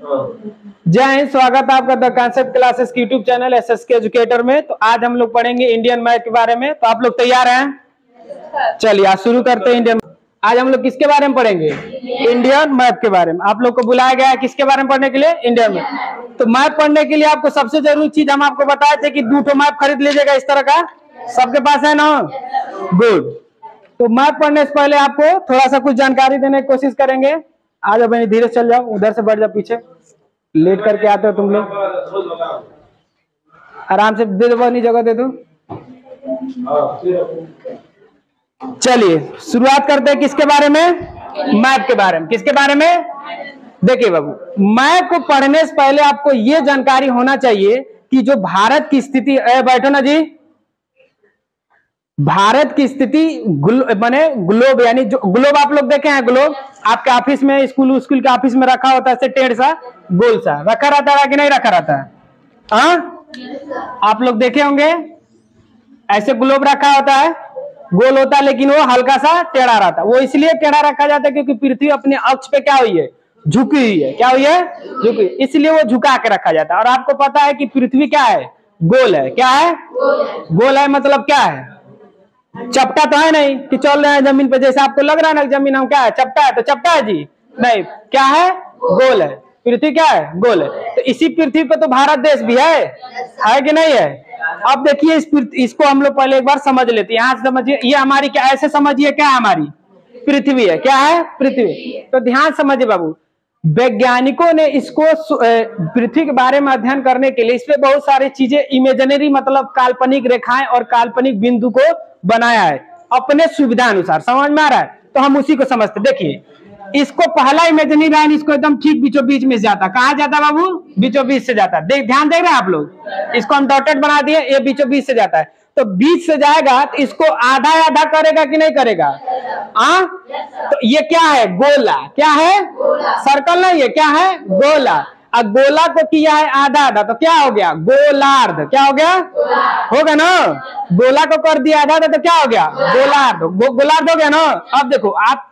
जय हिंद, स्वागत है आपका द कांसेप्ट क्लासेस की यूट्यूब चैनल SSK एजुकेटर में। तो आज हम लोग पढ़ेंगे इंडियन मैप के बारे में। तो आप लोग तैयार हैं? चलिए आज शुरू करते हैं। इंडियन आज हम लोग किसके बारे में पढ़ेंगे? इंडियन मैप के बारे में। आप लोग को बुलाया गया है किसके बारे में पढ़ने के लिए? Indian map. तो मैप पढ़ने के लिए आपको सबसे जरूरी चीज हम आपको बताए थे कि 2 मैप खरीद लीजिएगा इस तरह का। सबके पास है ना? गुड। तो मैप पढ़ने से पहले आपको थोड़ा सा कुछ जानकारी देने की कोशिश करेंगे। आ जाओ बहनी, धीरे चल जाओ, उधर से बढ़ जाओ, पीछे लेट करके आते हो तुम लोग। आराम से दे दो बहनी, जगह दे दो। चलिए शुरुआत करते हैं किसके बारे में? मैप के बारे में। किसके बारे में? देखिए बाबू, मैप को पढ़ने से पहले आपको यह जानकारी होना चाहिए कि जो भारत की स्थिति, बैठो ना जी, भारत की स्थिति माने ग्लोब, यानी जो ग्लोब आप लोग देखे हैं, ग्लोब आपके ऑफिस में, स्कूल के ऑफिस में रखा होता है, ऐसे टेढ़ सा गोल सा रखा रहता है कि नहीं रखा रहता है? हाँ, आप लोग देखे होंगे ऐसे ग्लोब रखा होता है, गोल होता है लेकिन वो हल्का सा टेढ़ा रहता है। वो इसलिए टेढ़ा रखा जाता है क्योंकि पृथ्वी अपने अक्ष पे क्या हुई है? झुकी हुई है। क्या हुई है? झुकी, इसलिए वो झुका के रखा जाता है। और आपको पता है कि पृथ्वी क्या है? गोल है। क्या है? गोल है मतलब क्या है? चपटा तो है नहीं कि चल रहे हैं जमीन पे, जैसे आपको लग रहा है ना जमीन हम क्या है, चपटा है। तो चपटा है जी? नहीं, क्या है? गोल है। पृथ्वी क्या है? गोल है। तो इसी पृथ्वी पे तो भारत देश भी है कि नहीं है? अब देखिए इसको हम लोग पहले एक बार समझ लेते हैं। यहाँ से समझिए, ये हमारी क्या, ऐसे समझिए क्या है? हमारी पृथ्वी है। क्या है? पृथ्वी। तो ध्यान समझिए बाबू, वैज्ञानिकों ने इसको पृथ्वी के बारे में अध्ययन करने के लिए इसमें बहुत सारी चीजें, इमेजिनरी मतलब काल्पनिक रेखाएं और काल्पनिक बिंदु को बनाया है अपने सुविधा अनुसार। समझ में आ रहा है? तो हम उसी को समझते। देखिए इसको पहला इमेजिनरी लाइन इसको एकदम ठीक बीचों बीच में जाता। कहाँ जाता बाबू? बीचों बीच से जाता। ध्यान दे रहे हैं आप लोग? इसको हम डॉटेड बना दिए, ये बीचों बीच से जाता है। तो बीच से जाएगा तो इसको आधा आधा करेगा कि नहीं करेगा? तो ये क्या है? गोला। क्या है? सर्कल नहीं है, क्या है? गोला। अब गोला को किया है आधा आधा, तो क्या हो गया? गोलार्ध। क्या हो गया? होगा ना? गोला को कर दिया आधा आधा तो क्या हो गया? गोलार्ध। गोलार्ध हो गया ना? अब देखो, आप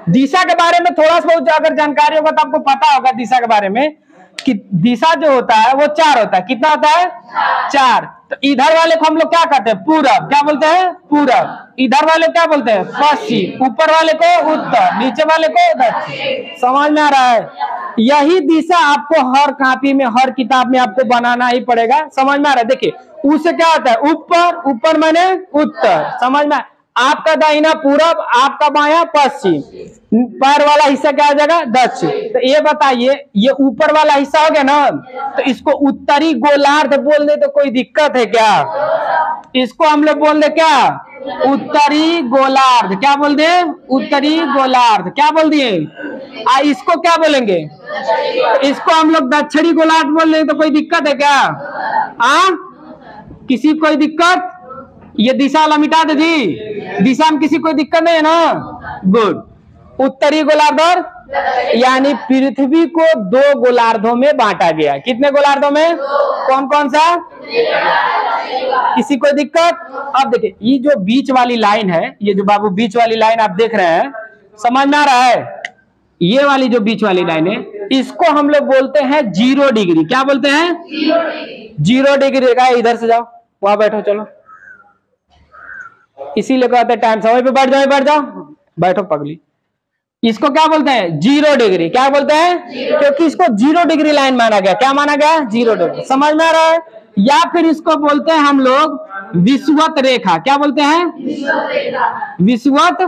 दिशा के बारे में थोड़ा सा बहुत अगर जानकारी होगा तो आपको पता होगा दिशा के बारे में कि दिशा जो होता है वो 4 होता है। कितना होता है? 4। तो इधर वाले को हम लोग क्या कहते हैं? पूरब। क्या बोलते हैं? पूरब। इधर वाले क्या बोलते हैं? पश्चिम। ऊपर वाले को उत्तर, नीचे वाले को दक्षिण। समझ में आ रहा है? यही दिशा आपको हर कॉपी में, हर किताब में आपको बनाना ही पड़ेगा। समझ में आ रहा है? देखिए उससे क्या होता है? ऊपर। ऊपर माने उत्तर। समझ में? आपका दाहिना पूरब, आपका बायां पश्चिम, पैर वाला हिस्सा क्या हो जाएगा? दक्षिण। तो ये बताइए, ये ऊपर वाला हिस्सा हो गया ना, तो इसको उत्तरी गोलार्ध बोल दे तो कोई दिक्कत है क्या? इसको हम लोग बोल दे क्या? उत्तरी गोलार्ध। क्या बोल दे? उत्तरी गोलार्ध। क्या बोल दिए? इसको क्या बोलेंगे? इसको हम लोग दक्षिणी गोलार्ध बोल रहे, तो कोई दिक्कत है क्या? किसी कोई दिक्कत? ये दिशा वाला मिटा दे जी, दिशा में किसी कोई दिक्कत नहीं है ना? गुड। उत्तरी गोलार्ध और, यानी पृथ्वी को 2 गोलार्धों में बांटा गया। कितने गोलार्धों में? कौन कौन सा? किसी कोई दिक्कत? अब देखिए ये जो बीच वाली लाइन है, ये जो बाबू बीच वाली लाइन आप देख रहे हैं, समझ में आ रहा है? ये वाली जो बीच वाली लाइन है, इसको हम लोग बोलते हैं 0 डिग्री। क्या बोलते हैं? 0 डिग्री का। इधर से जाओ, वहां बैठो, चलो। इसीलिए कहते हैं टाइम समय पे बैठ जाओ, बैठ जाओ, बैठो पगली। इसको क्या बोलते हैं? 0 डिग्री। क्या बोलते हैं? क्योंकि इसको 0 डिग्री लाइन माना गया। क्या माना गया? 0 डिग्री। समझ में आ रहा है? या फिर इसको बोलते हैं हम लोग विषुवत रेखा। क्या बोलते हैं? विषुवत।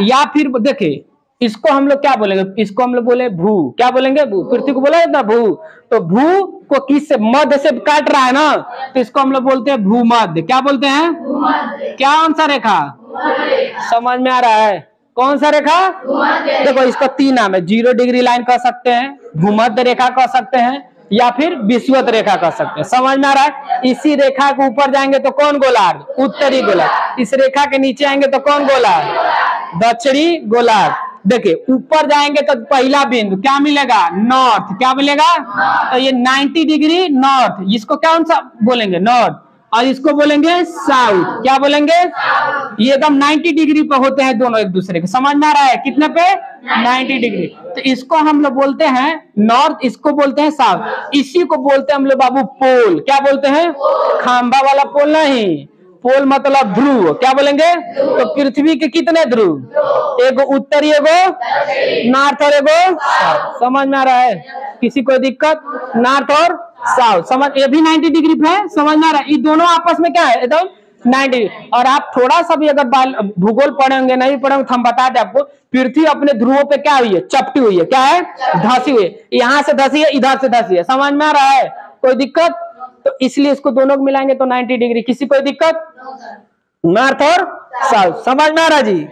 या फिर देखिए इसको हम लोग क्या बोलेंगे? इसको हम लोग बोले भू। क्या बोलेंगे? भू। पृथ्वी को बोला ना भू, तो भू को किस से? मध्य से काट रहा है ना, तो इसको हम लोग बोलते हैं भूमध्य। क्या बोलते हैं? क्या कौन सा रेखा? समझ में आ रहा है? कौन सा रेखा? देखो इसका 3 नाम है। 0 डिग्री लाइन कह सकते हैं, भूमध्य रेखा कह सकते हैं, या फिर विषुवत रेखा कह सकते हैं। समझ में आ रहा है? इसी रेखा के ऊपर जाएंगे तो कौन गोलार्ध? उत्तरी गोलार्ध। इस रेखा के नीचे आएंगे तो कौन गोलार्ध? दक्षिणी गोलार्ध। देखिए ऊपर जाएंगे तो पहला बिंदु क्या मिलेगा? नॉर्थ। क्या मिलेगा? तो ये 90 डिग्री नॉर्थ। इसको कौन सा बोलेंगे? नॉर्थ। और इसको बोलेंगे साउथ। क्या बोलेंगे? ये एकदम 90 डिग्री पे होते हैं दोनों एक दूसरे के। समझ में आ रहा है? कितने पे? 90 डिग्री। तो इसको हम लोग बोलते हैं नॉर्थ, इसको बोलते हैं साउथ, इसी को बोलते हैं हम लोग बाबू पोल। क्या बोलते हैं? खंबा वाला पोल नहीं, पोल मतलब ध्रुव। क्या बोलेंगे? तो पृथ्वी के कितने ध्रुव? एगो उत्तरी, एगो नॉर्थ और एगो साउथ। समझ में आ रहा है? किसी को दिक्कत? नॉर्थ और साउथ समझ, ये भी 90 डिग्री पे है। समझ में आ रहा है? ये दोनों आपस में क्या है? एकदम 90। और आप थोड़ा सा भी अगर भूगोल पढ़े होंगे, नहीं पढ़े होंगे, हम बता दें आपको, पृथ्वी अपने ध्रुवों पे क्या हुई है? चपटी हुई है। क्या है? धसी हुई है। यहाँ से धसी है, इधर से धसी है। समझ में आ रहा है? कोई दिक्कत? तो इसलिए इसको दोनों को मिलाएंगे तो 90 डिग्री। किसी कोई दिक्कत? नॉर्थ और साउथ। समझ में आ रहा जी?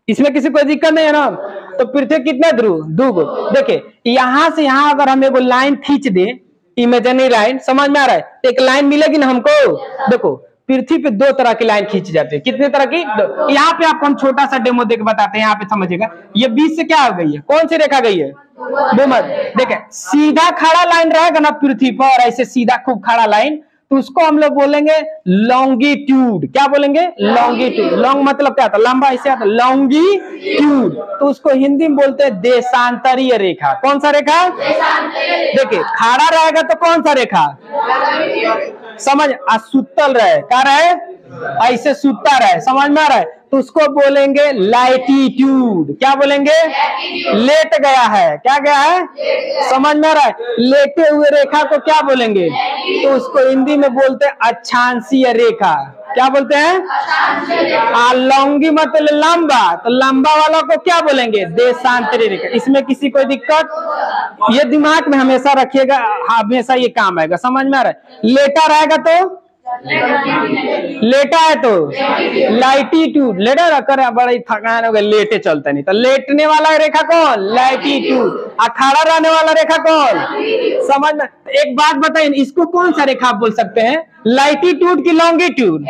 इसमें किसी कोई दिक्कत नहीं है ना? तो पृथ्वी कितने ध्रुव? दो। देखिए यहां से यहां अगर हम एगो लाइन खींच दे, इमेजिनरी लाइन, समझ में आ रहा है? एक लाइन मिलेगी ना हमको। देखो पृथ्वी पे दो तरह की लाइन खींची जाती है। कितने तरह की? यहाँ पे आपको हम छोटा सा डेमो देके बताते हैं, यहाँ पे समझिएगा। ये बीच से क्या हो गई है? कौन सी रेखा गई है? भूमध्य। देखे सीधा खड़ा लाइन रहेगा ना पृथ्वी पर, ऐसे सीधा खूब खड़ा लाइन, तो उसको हम लोग बोलेंगे लॉन्गिट्यूड। क्या बोलेंगे? लॉन्गिट्यूड। लॉन्ग मतलब क्या था? लंबा, ऐसे आता लॉन्गिट्यूड। तो उसको हिंदी में बोलते हैं देशांतरीय रेखा। कौन सा रेखा? देखिए खड़ा रहेगा तो कौन सा रेखा? समझ, सुतल रहे, क्या रहे? ऐसे सुता रहे। समझ में आ रहा है? तो उसको बोलेंगे लैटिट्यूड। क्या बोलेंगे? लेट गया है। क्या गया है? समझ में आ रहा है? लेटे हुए रेखा को क्या बोलेंगे? तो उसको हिंदी में बोलते हैं अक्षांशीय रेखा। क्या बोलते हैं? लॉन्गी मतलब लंबा, तो लंबा वाला को क्या बोलेंगे? देशांतरीय रेखा। इसमें किसी कोई दिक्कत? ये दिमाग में हमेशा रखिएगा, हमेशा ये काम आएगा। समझ में आ रहा है? लेटा रहेगा तो लेटा है तो लाइटिट्यूड। लेटा रखकर बड़ा थकान हो गया, लेटे चलता नहीं, तो लेटने वाला रेखा कौन? लाइटिट्यूड। और खड़ा रहने वाला रेखा कौन? समझ में? एक बात बताइए, इसको कौन सा रेखा आप बोल सकते हैं? लाइटिट्यूड की लॉन्गिट्यूड?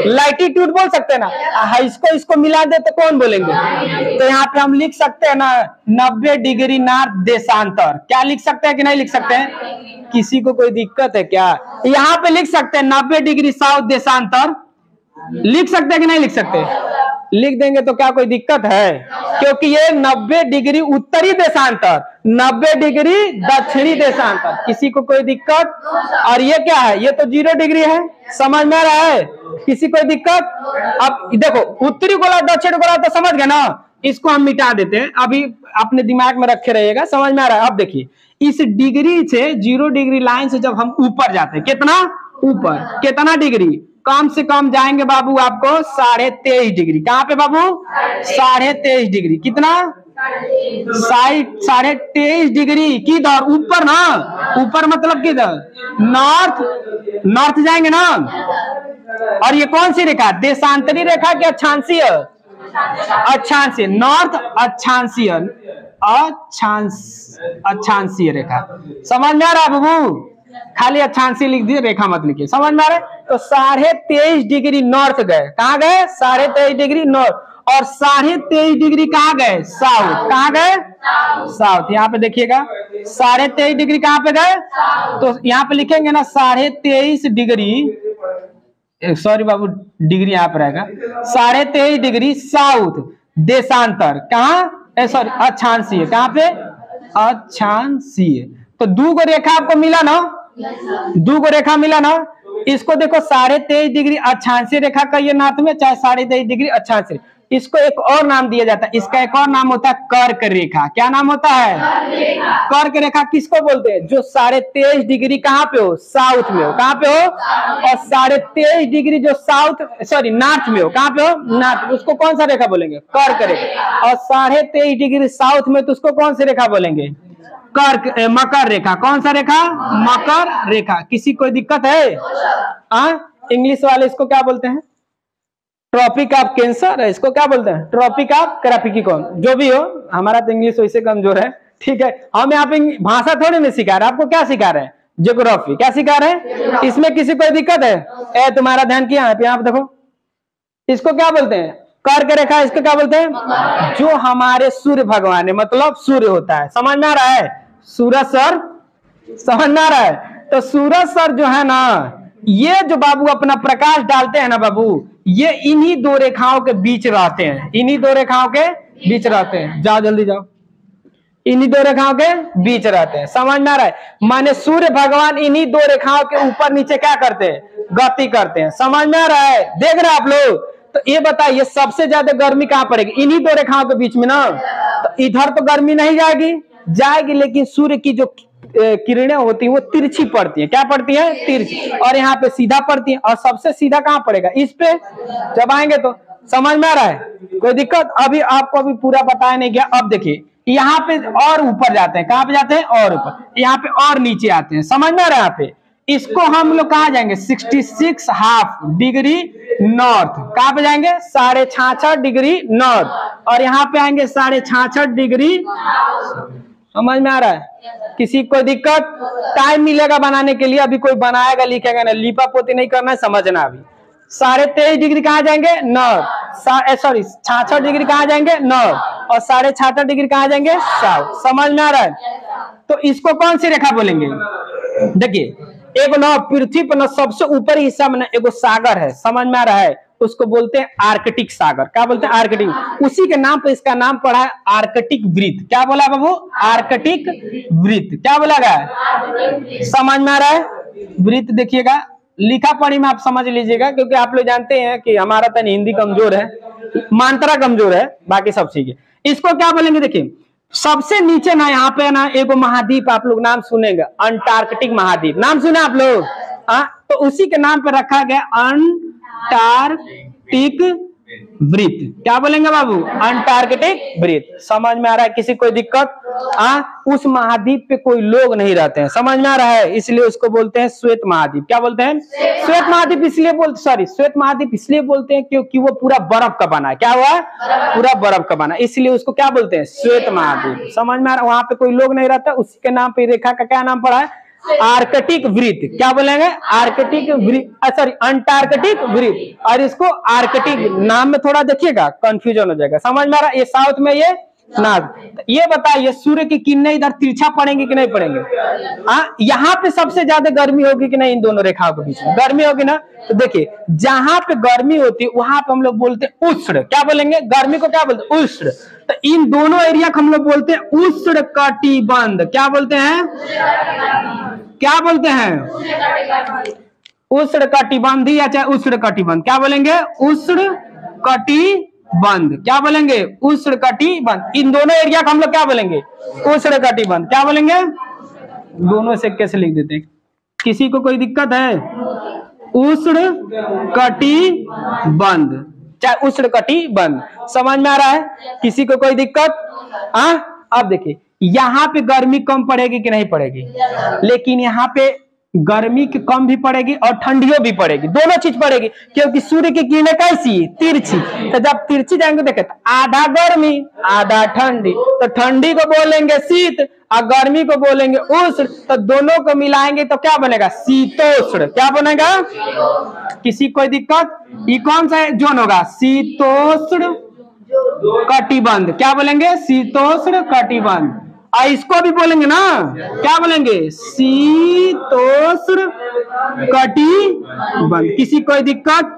लाइटिट्यूड बोल सकते हैं ना। इसको मिला दे तो कौन बोलेंगे? तो यहाँ पे हम लिख सकते हैं ना 90 डिग्री नॉर्थ देशांतर। क्या लिख सकते हैं कि नहीं लिख सकते हैं? किसी को कोई दिक्कत है क्या? यहाँ पे लिख सकते हैं 90 डिग्री साउथ देशांतर। लिख सकते हैं कि नहीं लिख सकते? लिख देंगे तो क्या कोई दिक्कत है? क्योंकि ये 90 डिग्री उत्तरी देशांतर, 90 डिग्री दक्षिणी देशांतर। किसी को कोई दिक्कत? और ये क्या है? ये तो 0 डिग्री है। समझ में आ रहा है? किसी कोई दिक्कत? अब देखो उत्तरी गोला दक्षिण गोला तो समझ गए ना, इसको हम मिटा देते हैं, अभी अपने दिमाग में रखे रहिएगा। समझ में आ रहा है? अब देखिए इस डिग्री से 0 डिग्री लाइन से जब हम ऊपर जाते हैं, कितना ऊपर? कितना डिग्री? कम से कम जाएंगे बाबू आपको 23.5 डिग्री। कहाँ पे बाबू? 23.5 डिग्री। कितना? 23.5 डिग्री किधर? ऊपर ना। ऊपर मतलब किधर? नॉर्थ। नॉर्थ जाएंगे ना। और ये कौन सी रेखा? देशांतरी रेखा की अक्षांशीय? अक्षांशीय। नॉर्थ अक्षांशीय, अक्षांशीय रेखा। समझ में आ रहा है बाबू? खाली अक्षांशीय लिख दिए, रेखा मत लिखिए। समझ में आ रहा है? तो 23.5 डिग्री नॉर्थ गए। कहाँ गए? 23.5 डिग्री नॉर्थ। और 23.5 डिग्री कहाँ गए? साउथ। कहाँ गए? साउथ। यहाँ पे देखिएगा 23.5 डिग्री कहाँ पे गए? तो यहाँ पे लिखेंगे ना 23.5 डिग्री, सॉरी बाबू डिग्री यहाँ पर आएगा, 23.5 डिग्री साउथ देशांतर। कहाँ? सॉरी अक्षांशीय। कहाँ पे? अक्षांशीय। तो दो गो रेखा आपको मिला ना, दो गो रेखा मिला ना। इसको देखो 23.5 डिग्री अक्षांशीय रेखा का ये नाथ में, चाहे 23.5 डिग्री अक्षांशीय। इसको एक और नाम दिया जाता है, इसका एक और नाम होता है कर्क रेखा। क्या नाम होता है? कर्क रेखा। किसको बोलते हैं? जो 23.5 डिग्री कहाँ पे हो? साउथ में हो। कहाँ पे हो? और 23.5 डिग्री जो साउथ सॉरी नॉर्थ में हो। कहाँ पे हो? नॉर्थ। उसको कौन सा रेखा बोलेंगे? कर्क रेखा। और 23.5 डिग्री साउथ में तो उसको कौन सी रेखा बोलेंगे? कर्क मकर रेखा। कौन सा रेखा? मकर रेखा। किसी कोई दिक्कत है? इंग्लिश वाले इसको क्या बोलते हैं? ट्रॉपिक ऑफ कैंसर है। इसको क्या बोलते हैं? Tropic of Capricorn. जो भी हो, हमारा तो इंग्लिश वैसे कमजोर है, ठीक है। हम यहाँ पे भाषा थोड़ी नहीं सिखा रहे, आपको क्या सिखा रहे हैं? ज्योग्राफी। क्या सिखा रहे हैं? इसमें किसी कोई दिक्कत है? तुम्हारा ध्यान किया है? यहाँ पे देखो, इसको क्या बोलते हैं? कर्क रेखा। इसको क्या बोलते हैं? जो हमारे सूर्य भगवान है, मतलब सूर्य होता है। समझ में आ रहा है? सूरज सर, समझ में आ रहा है? तो सूरज सर जो है ना, ये जो बाबू अपना प्रकाश डालते हैं ना बाबू, ये इन्हीं दो रेखाओं के बीच रहते हैं। इन्हीं दो रेखाओं के बीच रहते हैं। जाओ जल्दी जाओ। इन्हीं दो रेखाओं के बीच रहते हैं। समझ में आ रहा है? माने सूर्य भगवान इन्हीं दो रेखाओं के ऊपर नीचे क्या करते हैं? गति करते हैं। समझ में आ रहा है? देख रहे हैं आप लोग? तो ये बताइए सबसे ज्यादा गर्मी कहां पड़ेगी? इन्हीं दो रेखाओं के बीच में ना। तो इधर तो गर्मी नहीं जाएगी, लेकिन सूर्य की जो किरणें होती हैं वो तिरछी पड़ती हैं। क्या पड़ती है? तिरछी। और यहाँ पे सीधा पड़ती है। और सबसे सीधा कहां पड़ेगा? इस पे जब आएंगे तो। समझ में आ रहा है? कोई दिक्कत? अभी आपको अभी पूरा बताया नहीं गया। अब देखिए यहाँ पे और ऊपर जाते हैं। कहां पे जाते हैं? और ऊपर। यहाँ पे और नीचे आते हैं। समझ में आ रहा है? यहाँ पे इसको हम लोग कहा जाएंगे 66.5 डिग्री नॉर्थ। कहां पे जाएंगे? 66.5 डिग्री नॉर्थ। और यहाँ पे आएंगे 66.5 डिग्री। समझ में आ रहा है? किसी को दिक्कत? टाइम मिलेगा बनाने के लिए, अभी कोई बनाएगा लिखेगा ना, लिपा पोती नहीं करना है, समझना। अभी 23.5 डिग्री कहाँ जाएंगे? नॉर्थ। सॉरी 66 डिग्री कहाँ जाएंगे? नॉर्थ। और 66.5 डिग्री कहाँ जाएंगे? साउथ। समझ में आ रहा है? तो इसको कौन सी रेखा बोलेंगे? देखिए एक ना पृथ्वी पर ना सबसे ऊपर हिस्सा में ना एगो सागर है। समझ में आ रहा है? उसको बोलते हैं आर्कटिक सागर। क्या बोलते हैं? आर्कटिक। उसी के नाम पे इसका नाम पड़ा है आर्कटिक वृत्त। क्या बोला बाबू? आर्कटिक वृत्त। क्या बोला गया? समझ में आ रहा है? वृत्त देखिएगा, लिखा पढ़ी में आप समझ लीजिएगा, क्योंकि आप लोग जानते हैं कि हमारा तो हिंदी कमजोर है, मात्रा कमजोर है, बाकी सब ठीक है। इसको क्या बोलेंगे? देखिए सबसे नीचे ना यहाँ पे ना एगो महाद्वीप आप लोग नाम सुनेंगे, अंटार्कटिक महाद्वीप। नाम सुने आप लोग? तो उसी के नाम पे रखा गया अंटार्कटिक वृत्त। क्या बोलेंगे बाबू? अंटार्कटिक वृत्त। समझ में आ रहा है? किसी कोई दिक्कत? उस महाद्वीप पे कोई लोग नहीं रहते हैं। समझ में आ रहा है? इसलिए उसको बोलते हैं श्वेत महाद्वीप। क्या बोलते हैं? श्वेत महाद्वीप। इसलिए श्वेत महाद्वीप इसलिए बोलते हैं क्योंकि वो पूरा बर्फ का बना है। क्या हुआ? पूरा बर्फ का बना, इसलिए उसको क्या बोलते हैं? श्वेत महाद्वीप। समझ में आ रहा है? वहां पे कोई लोग नहीं रहता, उसी के नाम पे रेखा का क्या नाम पड़ा है? आर्कटिक वृत्त। क्या बोलेंगे? आर्कटिक वृत्त, सॉरी अंटार्कटिक वृत्त। और इसको आर्कटिक नाम में थोड़ा देखिएगा कंफ्यूजन हो जाएगा। समझ में आ रहा है? ये साउथ में, ये नॉर्थ। ये बताइए सूर्य की किरणें इधर तिरछा पड़ेंगे कि नहीं पड़ेंगे? यहाँ पे सबसे ज्यादा गर्मी होगी कि नहीं? इन दोनों रेखाओं के बीच में गर्मी होगी ना। तो देखिए जहां पे गर्मी होती है वहां पे हम लोग बोलते हैं उष्ण। क्या बोलेंगे? गर्मी को क्या बोलते हैं? उष्ण। तो इन दोनों एरिया को हम लोग बोलते हैं उष्ण कटिबंध। क्या बोलते हैं? क्या बोलते हैं? उष्ण कटिबंधी या चाहे उष्ण कटिबंध। क्या बोलेंगे? उष्ण कटिबंध। क्या बोलेंगे? उष्ण कटिबंध। इन दोनों एरिया को हम लोग क्या बोलेंगे? उष्ण कटिबंध। क्या बोलेंगे? दोनों से कैसे लिख देते हैं? किसी को कोई दिक्कत है? उष्ण कटिबंध चाहे उष्ण कटिबंध। समझ में आ रहा है? किसी को कोई दिक्कत? अब देखिए यहाँ पे गर्मी कम पड़ेगी कि नहीं पड़ेगी? लेकिन यहाँ पे गर्मी की कम भी पड़ेगी और ठंडियों भी पड़ेगी, दोनों चीज पड़ेगी, क्योंकि सूर्य की किरणें कैसी? तिरछी। तो जब तिरछी जाएंगे देखे तो आधा गर्मी आधा ठंडी, तो ठंडी को बोलेंगे शीत और गर्मी को बोलेंगे उष्ण। तो दोनों को मिलाएंगे तो क्या बनेगा? शीतोष्ण। क्या बनेगा? किसी कोई दिक्कत? ये कौन सा जोन होगा? शीतोष्ण कटिबंध। क्या बोलेंगे? शीतोष्ण कटिबंध। और इसको भी बोलेंगे ना, क्या बोलेंगे? शीतोष्ण कटिबंध। किसी कोई दिक्कत?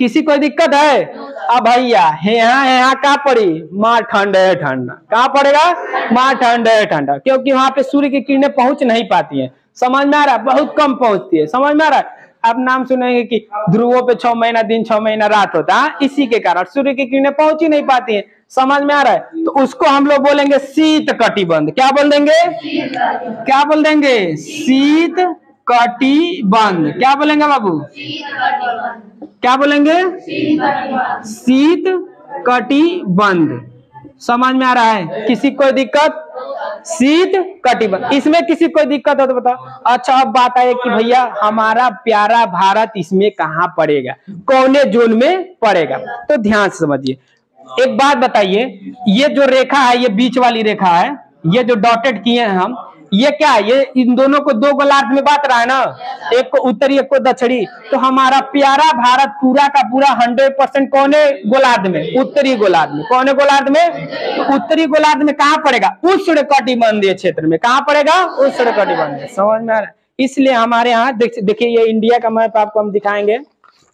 किसी कोई दिक्कत है? अब भैया यहाँ क्या पड़ी? माँ ठंडा है ठंडा। कहाँ पड़ेगा? माँ ठंडा है ठंडा, क्योंकि वहां पे सूर्य की किरणें पहुंच नहीं पाती हैं। समझ में आ रहा है? बहुत कम पहुंचती है। समझ में आ रहा है? आप नाम सुनेंगे कि ध्रुवों पे 6 महीना दिन 6 महीना रात होता है, इसी के कारण सूर्य की किरणें पहुंच ही नहीं पाती हैं। समझ में आ रहा है? तो उसको हम लोग बोलेंगे शीत कटिबंध। क्या बोल देंगे? क्या बोल देंगे? शीत कटिबंध। क्या बोलेंगे बाबू? क्या बोलेंगे? शीत कटिबंध। समझ में आ रहा है? किसी कोई दिक्कत? शीत कटिबंध। इसमें किसी कोई दिक्कत हो तो बताओ। अच्छा अब बात है कि भैया हमारा प्यारा भारत इसमें कहाँ पड़ेगा, कौने जोन में पड़ेगा? तो ध्यान से समझिए। एक बात बताइए, ये जो रेखा है, ये बीच वाली रेखा है, ये जो डॉटेड किए हैं हम, ये क्या है? ये इन दोनों को दो गोलार्ध में बांट रहा है ना, एक को उत्तरी एक को दक्षिणी। तो हमारा प्यारा भारत पूरा का पूरा 100% कौने गोलार्ध में? उत्तरी गोलार्ध में। कौने गोलार्ध में? तो उत्तरी गोलार्ध में कहाँ पड़ेगा? उष्ण कटिबंधीय क्षेत्र में। कहाँ पड़ेगा? उष्ण कटिबंधीय। समझ में आ रहा है? इसलिए हमारे यहाँ देखिए ये इंडिया का मैप आपको हम दिखाएंगे।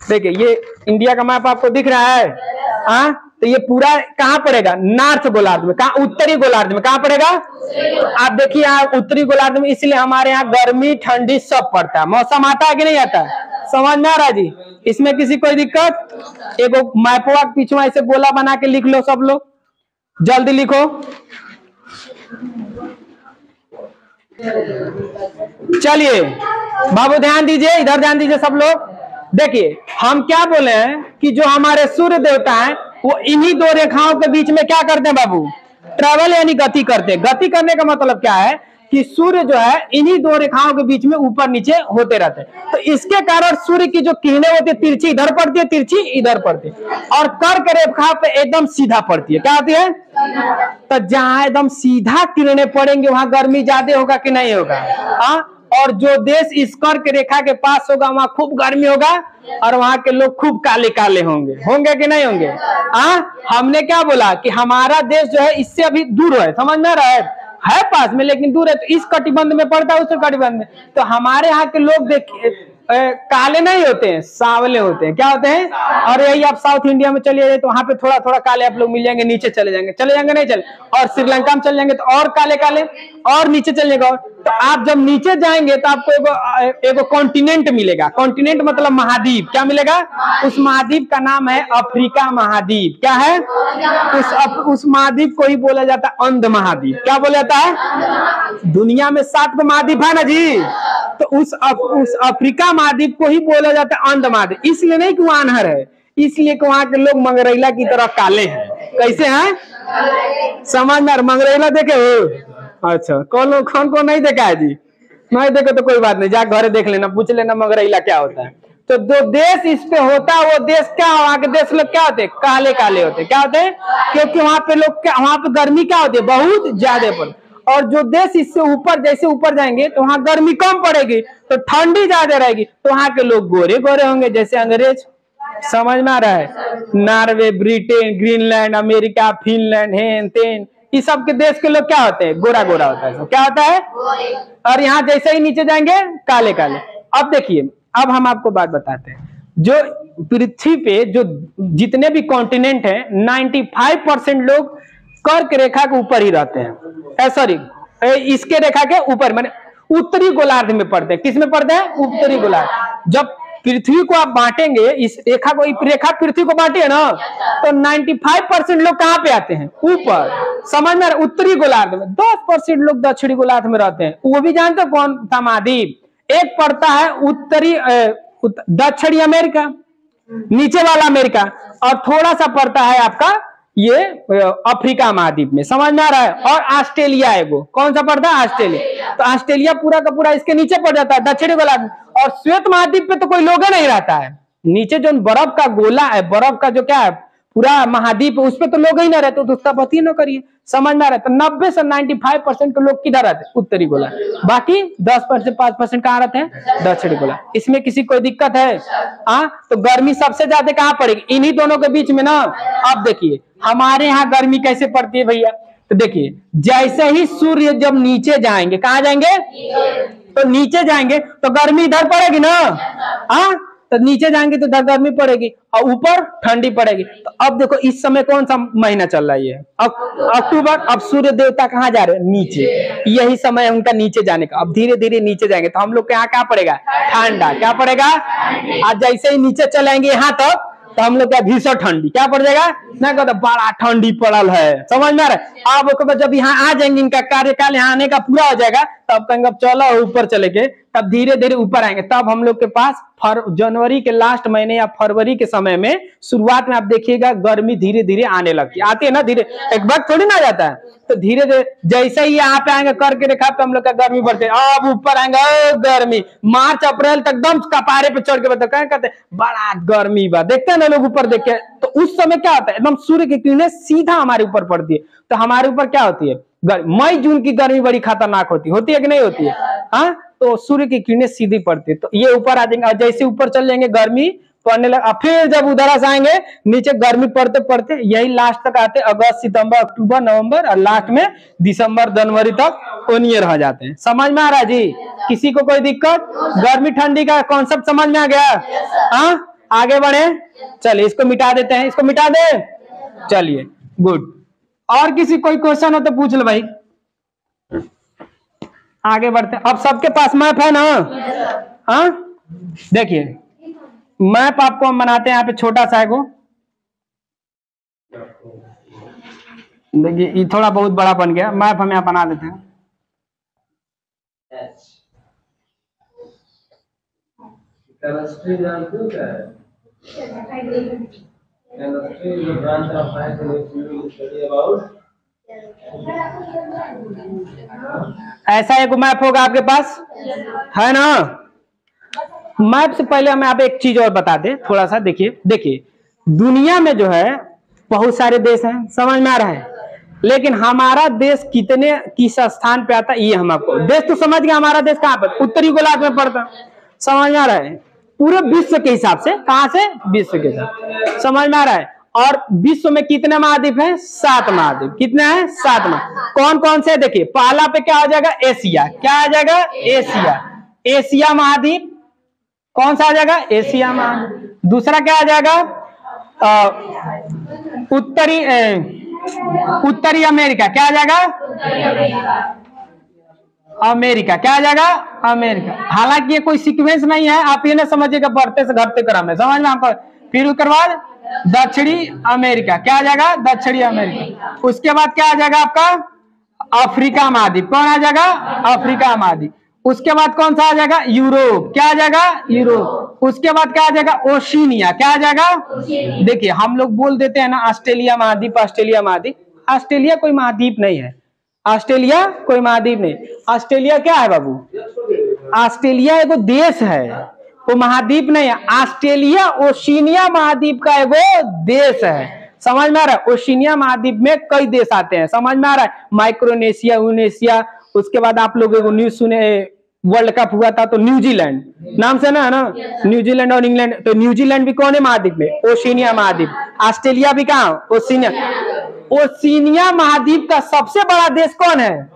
देखिए ये इंडिया का मैप आपको दिख रहा है। तो ये पूरा कहाँ पड़ेगा? नॉर्थ गोलार्ध में। कहाँ? उत्तरी गोलार्ध में। कहाँ पड़ेगा? आप देखिए यहाँ उत्तरी गोलार्ध में, इसलिए हमारे यहाँ गर्मी ठंडी सब पड़ता है। मौसम आता है कि नहीं आता? समझ में आ रहा है जी? इसमें किसी कोई दिक्कत? एक मैपवा पीछे ऐसे गोला बना के लिख लो सब लोग, जल्दी लिखो। चलिए बाबू ध्यान दीजिए, इधर ध्यान दीजिए सब लोग। देखिए हम क्या बोले हैं कि जो हमारे सूर्य देवता हैं वो इन्हीं दो रेखाओं के बीच में क्या करते हैं बाबू? ट्रेवल यानी गति करते हैं। गति करने का मतलब क्या है कि सूर्य जो है इन्हीं दो रेखाओं के बीच में ऊपर नीचे होते रहते हैं। तो इसके कारण सूर्य की जो किरणें होती है तिरछी इधर पड़ती है, तिरछी इधर पड़ती है, और कर्क रेखा पे एकदम सीधा पड़ती है। क्या होती है? तो जहां एकदम सीधा किरणें पड़ेंगे वहां गर्मी ज्यादा होगा कि नहीं होगा? हाँ। और जो देश इस कर्क रेखा के पास होगा वहां खूब गर्मी होगा और वहां के लोग खूब काले काले होंगे। होंगे कि नहीं होंगे? हाँ। हमने क्या बोला कि हमारा देश जो है इससे अभी दूर है, समझ में रहा है पास में लेकिन दूर है। तो इस कटिबंध में पड़ता है, उस कटिबंध में। तो हमारे यहाँ के लोग देखिए काले नहीं होते हैं, सांवले होते हैं। क्या होते हैं? और यही आप साउथ इंडिया में चलिए जाए तो वहां पे थोड़ा थोड़ा काले आप लोग मिल जाएंगे, नीचे चले जाएंगे नहीं चले। और श्रीलंका में चले जाएंगे तो और काले काले, और नीचे चले जाएगा। तो आप जब नीचे जाएंगे तो आपको एगो कॉन्टिनेंट मिलेगा। कॉन्टिनेंट मतलब महाद्वीप। क्या मिलेगा? उस महाद्वीप का नाम है अफ्रीका महाद्वीप। क्या है? उस महाद्वीप को ही बोला जाता है अंध महाद्वीप। क्या बोला जाता है? दुनिया में 7 महाद्वीप है ना जी, तो उस अफ्रीका महाद्वीप को ही बोला जाता है अंध महाद्वीप। इसलिए नहीं कि वहां अनहर है, इसलिए कि वहां के लोग मंगरैला की तरह काले हैं। कैसे हैं? समझ में? मंगरैला देखे हो? अच्छा, कौन कौन नहीं देखा है जी? नहीं देखे तो कोई बात नहीं, जा घर देख लेना, पूछ लेना मंगरैला क्या होता है। तो जो देश इस पे होता है वो देश क्या, वहां के देश लोग क्या होते हैं? काले काले होते हैं। क्या होते हैं? क्योंकि वहां पे लोग क्या, वहां पे गर्मी क्या होती है? बहुत ज्यादा पड़ती। और जो देश इससे ऊपर, जैसे ऊपर जाएंगे तो वहां गर्मी कम पड़ेगी तो ठंडी ज्यादा रहेगी, तो वहां के लोग गोरे गोरे होंगे जैसे अंग्रेज। समझ में आ रहा है? Norway, Britain, Greenland, America, Finland, हेन तेन, इस सब के देश के लोग क्या होते हैं? गोरा गोरा होता है। क्या होता है? और यहाँ जैसे ही नीचे जाएंगे काले काले। अब देखिए, अब हम आपको बात बताते हैं, जो पृथ्वी पे जो जितने भी कॉन्टिनेंट हैं 95% लोग कर्क रेखा के ऊपर ही रहते हैं। सॉरी, इसके रेखा के ऊपर, माने उत्तरी गोलार्ध में पड़ते हैं। किस में पड़ते हैं? उत्तरी गोलार्ध। जब पृथ्वी को आप बांटेंगे, इस रेखा को, रेखा पृथ्वी को बांटे ना, तो 95% लोग कहाँ पे आते हैं? ऊपर। समझ में? उत्तरी गोलार्ध में 10% लोग दक्षिणी गोलार्ध में रहते हैं। वो भी जानते हो कौन सा महाद्वीप? एक पड़ता है उत्तरी दक्षिणी अमेरिका, नीचे वाला अमेरिका, और थोड़ा सा पड़ता है आपका ये अफ्रीका महाद्वीप में। समझ में आ रहा है? और ऑस्ट्रेलिया है, वो कौन सा पड़ता है? ऑस्ट्रेलिया। तो ऑस्ट्रेलिया पूरा का पूरा इसके नीचे पड़ जाता है, दक्षिणी गोलार्ध। और श्वेत महाद्वीप पे तो कोई लोग नहीं रहता है। नीचे जो बर्फ का गोला है, बर्फ का जो क्या है पूरा महाद्वीप, उस पर तो लोग ही ना रहते, तो उसका पति न करिए। समझ में आ रहा है? तो 90 से 95% के लोग किधर रहते हैं? उत्तरी गोलार्ध। बाकी 10% 5% कहाँ रहते हैं? दक्षिणी गोलार्ध। इसमें किसी कोई दिक्कत है? तो गर्मी सबसे ज्यादा कहाँ पड़ेगी? इन्हीं दोनों के बीच में ना। अब देखिए हमारे यहाँ गर्मी कैसे पड़ती है भैया, तो देखिए जैसे ही सूर्य जब नीचे जाएंगे, कहाँ जाएंगे? तो नीचे जाएंगे तो गर्मी इधर पड़ेगी ना। तो नीचे जाएंगे तो इधर गर्मी पड़ेगी और ऊपर ठंडी पड़ेगी। तो अब देखो इस समय कौन सा महीना चल रहा है? अब अक्टूबर। अब सूर्य देवता कहाँ जा रहे हैं? नीचे। यही समय है उनका नीचे जाने का। अब धीरे धीरे नीचे जाएंगे तो हम लोग के यहाँ क्या पड़ेगा? ठंडा। क्या पड़ेगा? आज जैसे ही नीचे चलेंगे यहाँ तक तो हम लोग क्या भीषण ठंडी क्या पड़ जाएगा ना, कहते बड़ा ठंडी पड़ल है। समझ में आ रहा है? अब उसके बाद जब यहाँ आ जाएंगे, इनका कार्यकाल यहाँ आने का पूरा हो जाएगा, तब कहेंगे अब चलो ऊपर चले के, तब धीरे धीरे ऊपर आएंगे। तब हम लोग के पास जनवरी के लास्ट महीने या फरवरी के समय में शुरुआत में आप देखिएगा गर्मी धीरे धीरे आने लगती है। आती है ना धीरे, एक बार थोड़ी ना आ जाता है। तो धीरे धीरे जैसे ही यहाँ पे आएंगे करके रेखा पे हम लोग का गर्मी बढ़ते, अब ऊपर आएंगे गर्मी, मार्च अप्रैल तक दम कपारे पे चढ़ के बता कहते बड़ा गर्मी बा। देखते हैं ना लोग ऊपर देख के, तो उस समय क्या होता है एकदम सूर्य की किरणें सीधा हमारे ऊपर पड़ती है। तो हमारे ऊपर क्या होती है? मई जून की गर्मी बड़ी खतरनाक होती है कि नहीं होती है? हाँ, तो सूर्य की किरणें सीधी पड़ती है, तो ये ऊपर आ जाएंगे और जैसे ऊपर चल जाएंगे गर्मी पड़ने लगा। फिर जब उधर से आएंगे नीचे गर्मी पड़ते पड़ते यही लास्ट तक आते, अगस्त सितंबर अक्टूबर नवंबर, और लास्ट में दिसंबर जनवरी तक ओनियर रह जाते हैं। समझ में आ रहा है जी? किसी को कोई दिक्कत? गर्मी ठंडी का कॉन्सेप्ट समझ में आ गया? हाँ, आगे बढ़े। चलिए इसको मिटा देते हैं, इसको मिटा दे। चलिए गुड। और किसी कोई क्वेश्चन हो तो पूछ लो भाई, आगे बढ़ते। अब सबके पास मैप है ना? हाँ, देखिए मैप आपको हम बनाते हैं यहाँ पे, छोटा सा है को, देखिए ये थोड़ा बहुत बड़ा बन गया मैप, हम यहाँ बना देते हैं। ऐसा एक मैप होगा आपके पास, है ना? मैप से पहले हमें आप एक चीज और बता दें थोड़ा सा। देखिए दुनिया में जो है बहुत सारे देश हैं, समझ में आ रहा है, लेकिन हमारा देश कितने किस स्थान पे आता है ये हम आपको, देश तो समझ गए, हमारा देश कहाँ पर, उत्तरी गोलार्ध में पड़ता, समझ में आ रहा है? पूरे विश्व के हिसाब से, कहां से? विश्व के हिसाब, समझ में आ रहा है? और विश्व में कितने महाद्वीप हैं? 7 महाद्वीप। कितने हैं? 7 महाद्वीप। कौन कौन से? देखिए पहला पे क्या आ जाएगा? एशिया। क्या आ जाएगा? एशिया। एशिया महाद्वीप कौन सा आ जाएगा? एशिया महाद्वीप। दूसरा क्या आ जाएगा? उत्तरी अमेरिका। क्या आ जाएगा? अमेरिका। क्या आ जाएगा? अमेरिका। हालांकि ये कोई सीक्वेंस नहीं है, आप ये ना समझिएगा बढ़ते से घटते क्रम है, समझ में आपको? फिर उसके बाद दक्षिणी अमेरिका। क्या आ जाएगा? दक्षिणी अमेरिका। उसके बाद क्या आ जाएगा आपका? अफ्रीका महाद्वीप। कौन आ जाएगा? अफ्रीका महाद्वीप। उसके बाद कौन सा आ जाएगा? यूरोप। क्या आ जाएगा? यूरोप। उसके बाद क्या आ जाएगा? ओशिनिया। क्या आ जाएगा? देखिए हम लोग बोल देते हैं ना ऑस्ट्रेलिया महाद्वीप, ऑस्ट्रेलिया महाद्वीप, ऑस्ट्रेलिया कोई महाद्वीप नहीं है, ऑस्ट्रेलिया कोई महाद्वीप नहीं। ऑस्ट्रेलिया क्या है बाबू? ऑस्ट्रेलिया एगो देश है, वो महाद्वीप नहीं है। ऑस्ट्रेलिया ओशिनिया महाद्वीप का एगो देश है, समझ में आ रहा है? ओशिनिया महाद्वीप में कई देश आते हैं, समझ में आ रहा है? माइक्रोनेशिया, यूनेशिया। उसके बाद आप लोग एगो न्यूज सुने, वर्ल्ड कप हुआ था तो न्यूजीलैंड नाम से ना, है ना? न्यूजीलैंड और इंग्लैंड, तो न्यूजीलैंड भी कौन है महाद्वीप में? ओशिनिया महाद्वीप। ऑस्ट्रेलिया भी कहाँ? ओशिनिया। ओशिनिया महाद्वीप का सबसे बड़ा देश कौन है?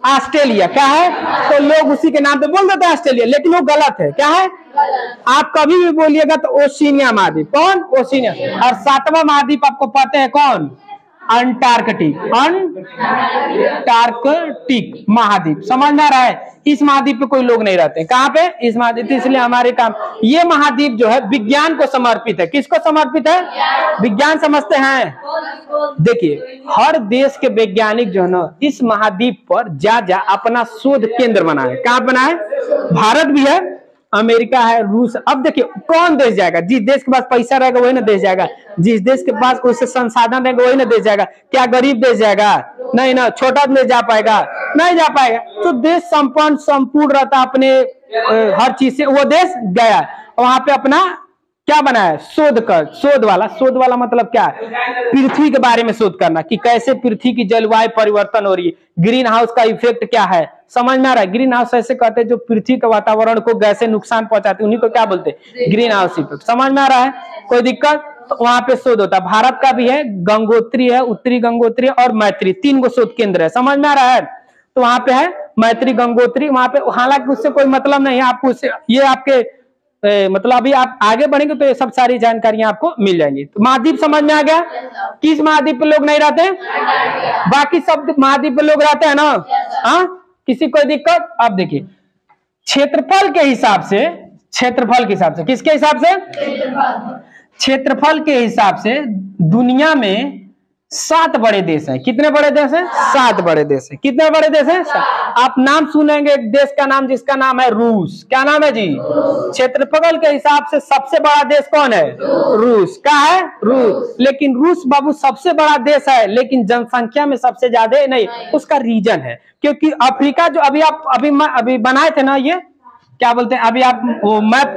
ऑस्ट्रेलिया। क्या है? तो लोग उसी के नाम पे बोल देते हैं ऑस्ट्रेलिया, लेकिन वो गलत है। क्या है? आप कभी भी बोलिएगा तो ओशिनिया महाद्वीप। कौन? ओशिनिया। और 7वां महाद्वीप आपको पता है कौन? अंटार्कटिक। अंटार्कटिक महाद्वीप, समझ में आ रहा है? इस महाद्वीप पे कोई लोग नहीं रहते। कहाँ पे? इस महाद्वीप। इसलिए हमारे काम, ये महाद्वीप जो है विज्ञान को समर्पित है। किसको समर्पित है? विज्ञान समझते हैं। देखिए हर देश के वैज्ञानिक जो है ना इस महाद्वीप पर जा अपना शोध केंद्र बनाए। कहाँ बनाए? भारत भी है, अमेरिका है, रूस। अब देखिए कौन देश जाएगा? जिस देश के पास पैसा रहेगा वही ना देश जाएगा, जिस देश के पास कोई संसाधन रहेगा वही ना देश जाएगा। क्या गरीब देश जाएगा? नहीं ना। छोटा देश जा पाएगा? नहीं जा पाएगा। तो देश संपूर्ण रहता अपने हर चीज से, वो देश गया वहां पे अपना क्या बनाया? शोध वाला मतलब क्या है? पृथ्वी के बारे में शोध करना कि कैसे पृथ्वी की जलवायु परिवर्तन हो रही है, ग्रीन हाउस का इफेक्ट क्या है, समझ में आ रहा है? ग्रीन हाउस ऐसे कहते हैं जो पृथ्वी के वातावरण को गैसे नुकसान पहुंचाते हैं, उन्हीं को क्या बोलते हैं? Green house effect. समझ में आ रहा है? कोई दिक्कत? तो वहां पे शोध होता है। भारत का भी है, गंगोत्री है, उत्तरी गंगोत्री और मैत्री, 3 गो शोध केंद्र है, समझ में आ रहा है? तो वहां पे है मैत्री, गंगोत्री, वहां पे। हालांकि उससे कोई मतलब नहीं है आपको, ये आपके मतलब अभी आप आगे बढ़ेंगे तो ये सब सारी जानकारियां आपको मिल जाएंगी। तो महाद्वीप समझ में आ गया? किस महाद्वीप पे लोग नहीं रहते? बाकी सब महाद्वीप पे लोग रहते हैं ना? हाँ, किसी कोई दिक्कत? अब देखिए क्षेत्रफल के हिसाब से, किसके हिसाब से? क्षेत्रफल के हिसाब से दुनिया में 7 बड़े देश हैं। कितने बड़े देश हैं? 7 बड़े देश हैं। कितने बड़े देश हैं? आप नाम सुनेंगे एक देश का नाम, जिसका नाम है रूस। क्या नाम है जी? क्षेत्रफल के हिसाब से सबसे बड़ा देश कौन है? रूस। क्या है? रूस। लेकिन रूस बाबू सबसे बड़ा देश है, लेकिन जनसंख्या में सबसे ज्यादा नहीं। उसका रीजन है क्योंकि अफ्रीका जो अभी बनाए थे ना, ये क्या बोलते हैं, अभी आप वो मैप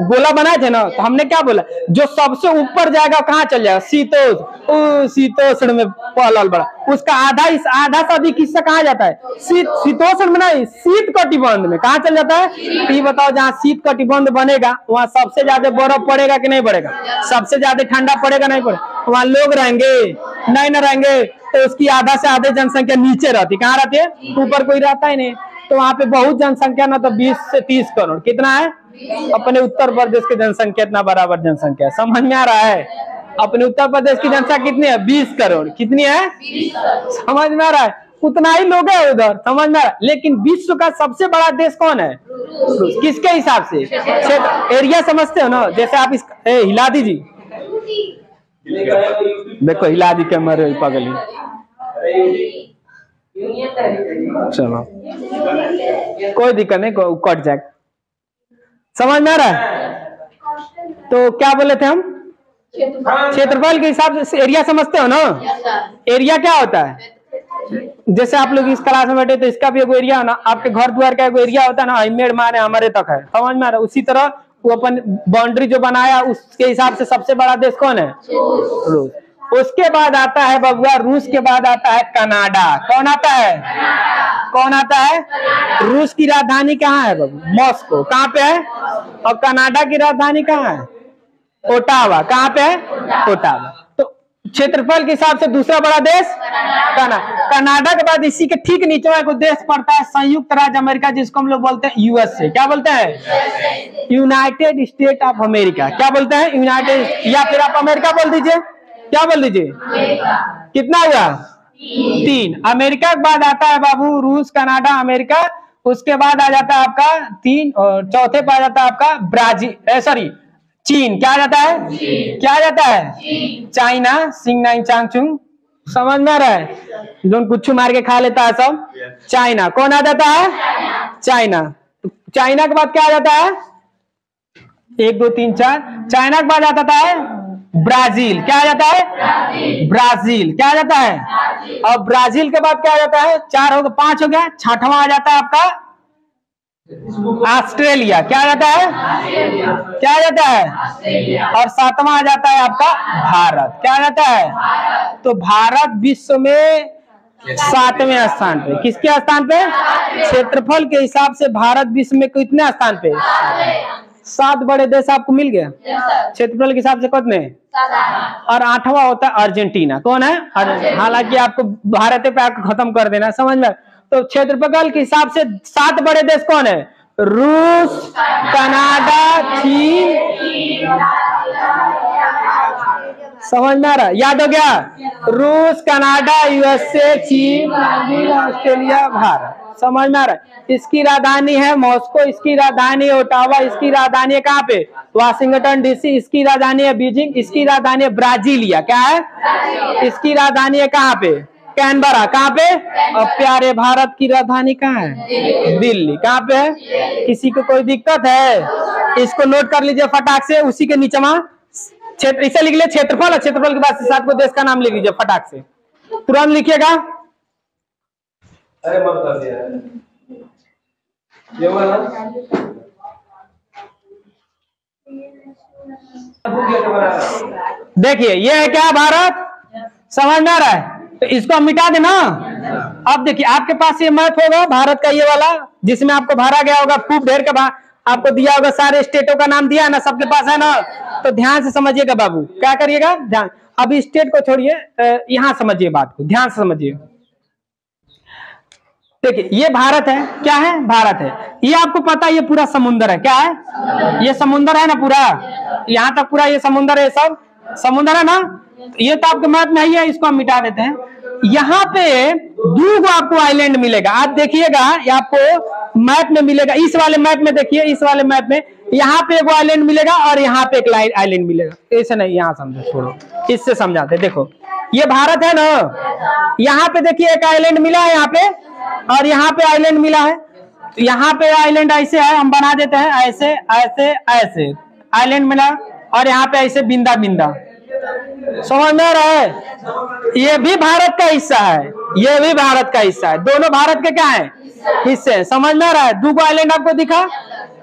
गोला बनाए थे ना, तो हमने क्या बोला? जो सबसे ऊपर जाएगा कहाँ चल जाएगा? शीतोष्ण में पहला बड़ा, उसका आधा से अधिक हिस्सा कहाँ जाता है? शीतोष्ण में नहीं, शीत कटिबंध में। कहाँ चल जाता है? तो ये बताओ, जहाँ शीत कटिबंध बनेगा वहाँ सबसे ज्यादा बर्फ पड़ेगा कि नहीं पड़ेगा? सबसे ज्यादा ठंडा पड़ेगा नहीं पड़ेगा? वहाँ लोग रहेंगे नहीं, न रहेंगे। तो उसकी आधा से आधे जनसंख्या नीचे रहती। कहाँ रहती है? ऊपर कोई रहता ही नहीं। तो वहां पे बहुत जनसंख्या ना, तो 20 से 30 करोड़। कितना है? अपने उत्तर प्रदेश की जनसंख्या इतना बराबर जनसंख्या है। समझ में आ रहा है? अपने उत्तर प्रदेश की जनसंख्या कितनी है? 20 करोड़। कितनी है? 20 करोड़। समझ में आ रहा है? उतना ही लोग है उधर, समझ में आ रहा है। लेकिन विश्व का सबसे बड़ा देश कौन है? रूस। किसके हिसाब से? क्षेत्र, एरिया समझते हो ना? जैसे आप इस हिला दीजिए, देखो हिला दी कैमरे पगली। चलो कोई दिक्कत नहीं, कट जाए। समझ में आ रहा है? तो क्या बोले थे हम? क्षेत्रफल के हिसाब से एरिया समझते हो ना? एरिया क्या होता है? जैसे आप लोग इस क्लास में बैठे तो इसका भी एक एरिया है ना, आपके घर द्वार का एक एरिया होता है ना, मेड़ मारे हमारे तक है, समझ में आ रहा है? उसी तरह वो अपन बाउंड्री जो बनाया उसके हिसाब से सबसे बड़ा देश कौन है? रूस। उसके बाद आता है बबुआ, रूस के बाद आता है कनाडा। कौन आता है? कौन आता है? रूस की राजधानी कहाँ है बबू? मॉस्को। कहाँ पे है? और कनाडा की राजधानी कहाँ है? ओटावा। कहाँ पे है? ओटावा। तो क्षेत्रफल के हिसाब से दूसरा बड़ा देश कनाडा के बाद इसी के ठीक नीचे एक देश पड़ता है संयुक्त राज्य अमेरिका, जिसको हम लोग बोलते हैं यूएसए। क्या बोलते हैं? United state of America. क्या बोलते हैं? यूनाइटेड, या फिर आप अमेरिका बोल दीजिए। क्या बोल दीजिए? कितना हुआ? 3। अमेरिका के बाद आता है बाबू रूस, कनाडा, अमेरिका। उसके बाद आ जाता है आपका 3, और चौथे पे आ जाता है आपका ब्राजील, सॉरी चीन। क्या आ जाता है? क्या आ जाता है? चाइना, सिंगनाई चांगचुंग। समझ में आ रहा है? जो कुछ मार के खा लेता है सब। चाइना। कौन आ जाता है? चाइना। चाइना के बाद क्या आ जाता है? 1 2 3 4। चाइना के बाद आ जाता है ब्राजील। क्या आ जाता है? ब्राजील। क्या आ जाता है? और ब्राजील के बाद क्या आ जाता है? 4 हो गया, 5 हो गया। 6वां आ जाता है आपका ऑस्ट्रेलिया। क्या आ जाता है? क्या आ जाता है? और 7वां आ जाता है आपका भारत। क्या आ जाता है? तो भारत विश्व में 7वें स्थान पे। किसके स्थान पे? क्षेत्रफल के हिसाब से भारत विश्व में कितने स्थान पे? 7 बड़े देश आपको मिल गया क्षेत्रफल के हिसाब से। कितने? और 8वां होता है अर्जेंटीना। कौन है? हालांकि आपको भारत पे आपको खत्म कर देना, समझ में? तो क्षेत्रफल के हिसाब से 7 बड़े देश कौन है? रूस, कनाडा, चीन। समझ में आ रहा? याद हो गया? रूस, कनाडा, यूएसए, चीन, ब्राजील, ऑस्ट्रेलिया, भारत। समझ में आ रहा है? इसकी राजधानी है मॉस्को, इसकी राजधानी है ओटावा, इसकी राजधानी है कहाँ पे? वाशिंगटन डीसी, इसकी राजधानी है बीजिंग, इसकी राजधानी है ब्राजीलिया। क्या है? इसकी राजधानी है कहाँ पे? कैनबरा। कहाँ पे? और प्यारे भारत की राजधानी कहाँ है? दिल्ली। कहाँ पे है? किसी को कोई दिक्कत है? इसको नोट कर लीजिए फटाक से। उसी के नीचे क्षेत्र, इसे लिख लीजिए क्षेत्रफल, क्षेत्रफल के बाद 7 को देश का नाम लिख लीजिए फटाक से, तुरंत लिखिएगा। अरे मत कर दिया ये वाला। देखिए ये है क्या? भारत। समझ में आ रहा है? तो इसको हम मिटा देना। अब देखिए आपके पास ये मैप होगा भारत का, ये वाला, जिसमें आपको भरा गया होगा खूब ढेर का, आपको दिया होगा, सारे स्टेटों का नाम दिया है ना, सबके पास है ना? तो ध्यान से समझिएगा बाबू। क्या करिएगा? ध्यान। अभी स्टेट को छोड़िए, यहां समझिए बात को, ध्यान से समझिए। देखिए ये भारत है। क्या है? भारत है। ये आपको पता है ये पूरा समुद्र है। क्या है? ये समुद्र है ना पूरा, यहाँ तक पूरा ये समुद्र है, सब समुद्र है ना। ये तो आपके मैप में ही है, इसको हम मिटा देते हैं। यहाँ पे 2 आपको आइलैंड मिलेगा। आप देखिएगा आपको मैप में मिलेगा, इस वाले मैप में देखिए, इस वाले मैप में यहाँ पे एक आइलैंड मिलेगा और यहाँ पे एक आइलैंड मिलेगा। ऐसे नहीं, यहाँ समझो, छोड़ो, इससे समझाते। देखो ये भारत है ना, यहाँ पे देखिए एक आइलैंड मिला है यहाँ पे, और यहाँ पे आइलैंड मिला है। तो यहाँ पे आइलैंड ऐसे है, हम बना देते हैं ऐसे ऐसे ऐसे आइलैंड मिला, और यहाँ पे ऐसे बिंदा बिंदा। समझ में आ रहा है? ये भी भारत का हिस्सा है, ये भी भारत का हिस्सा है, दोनों भारत के क्या है? हिस्से। समझ में आ रहा है? 2 आइलैंड आपको दिखा,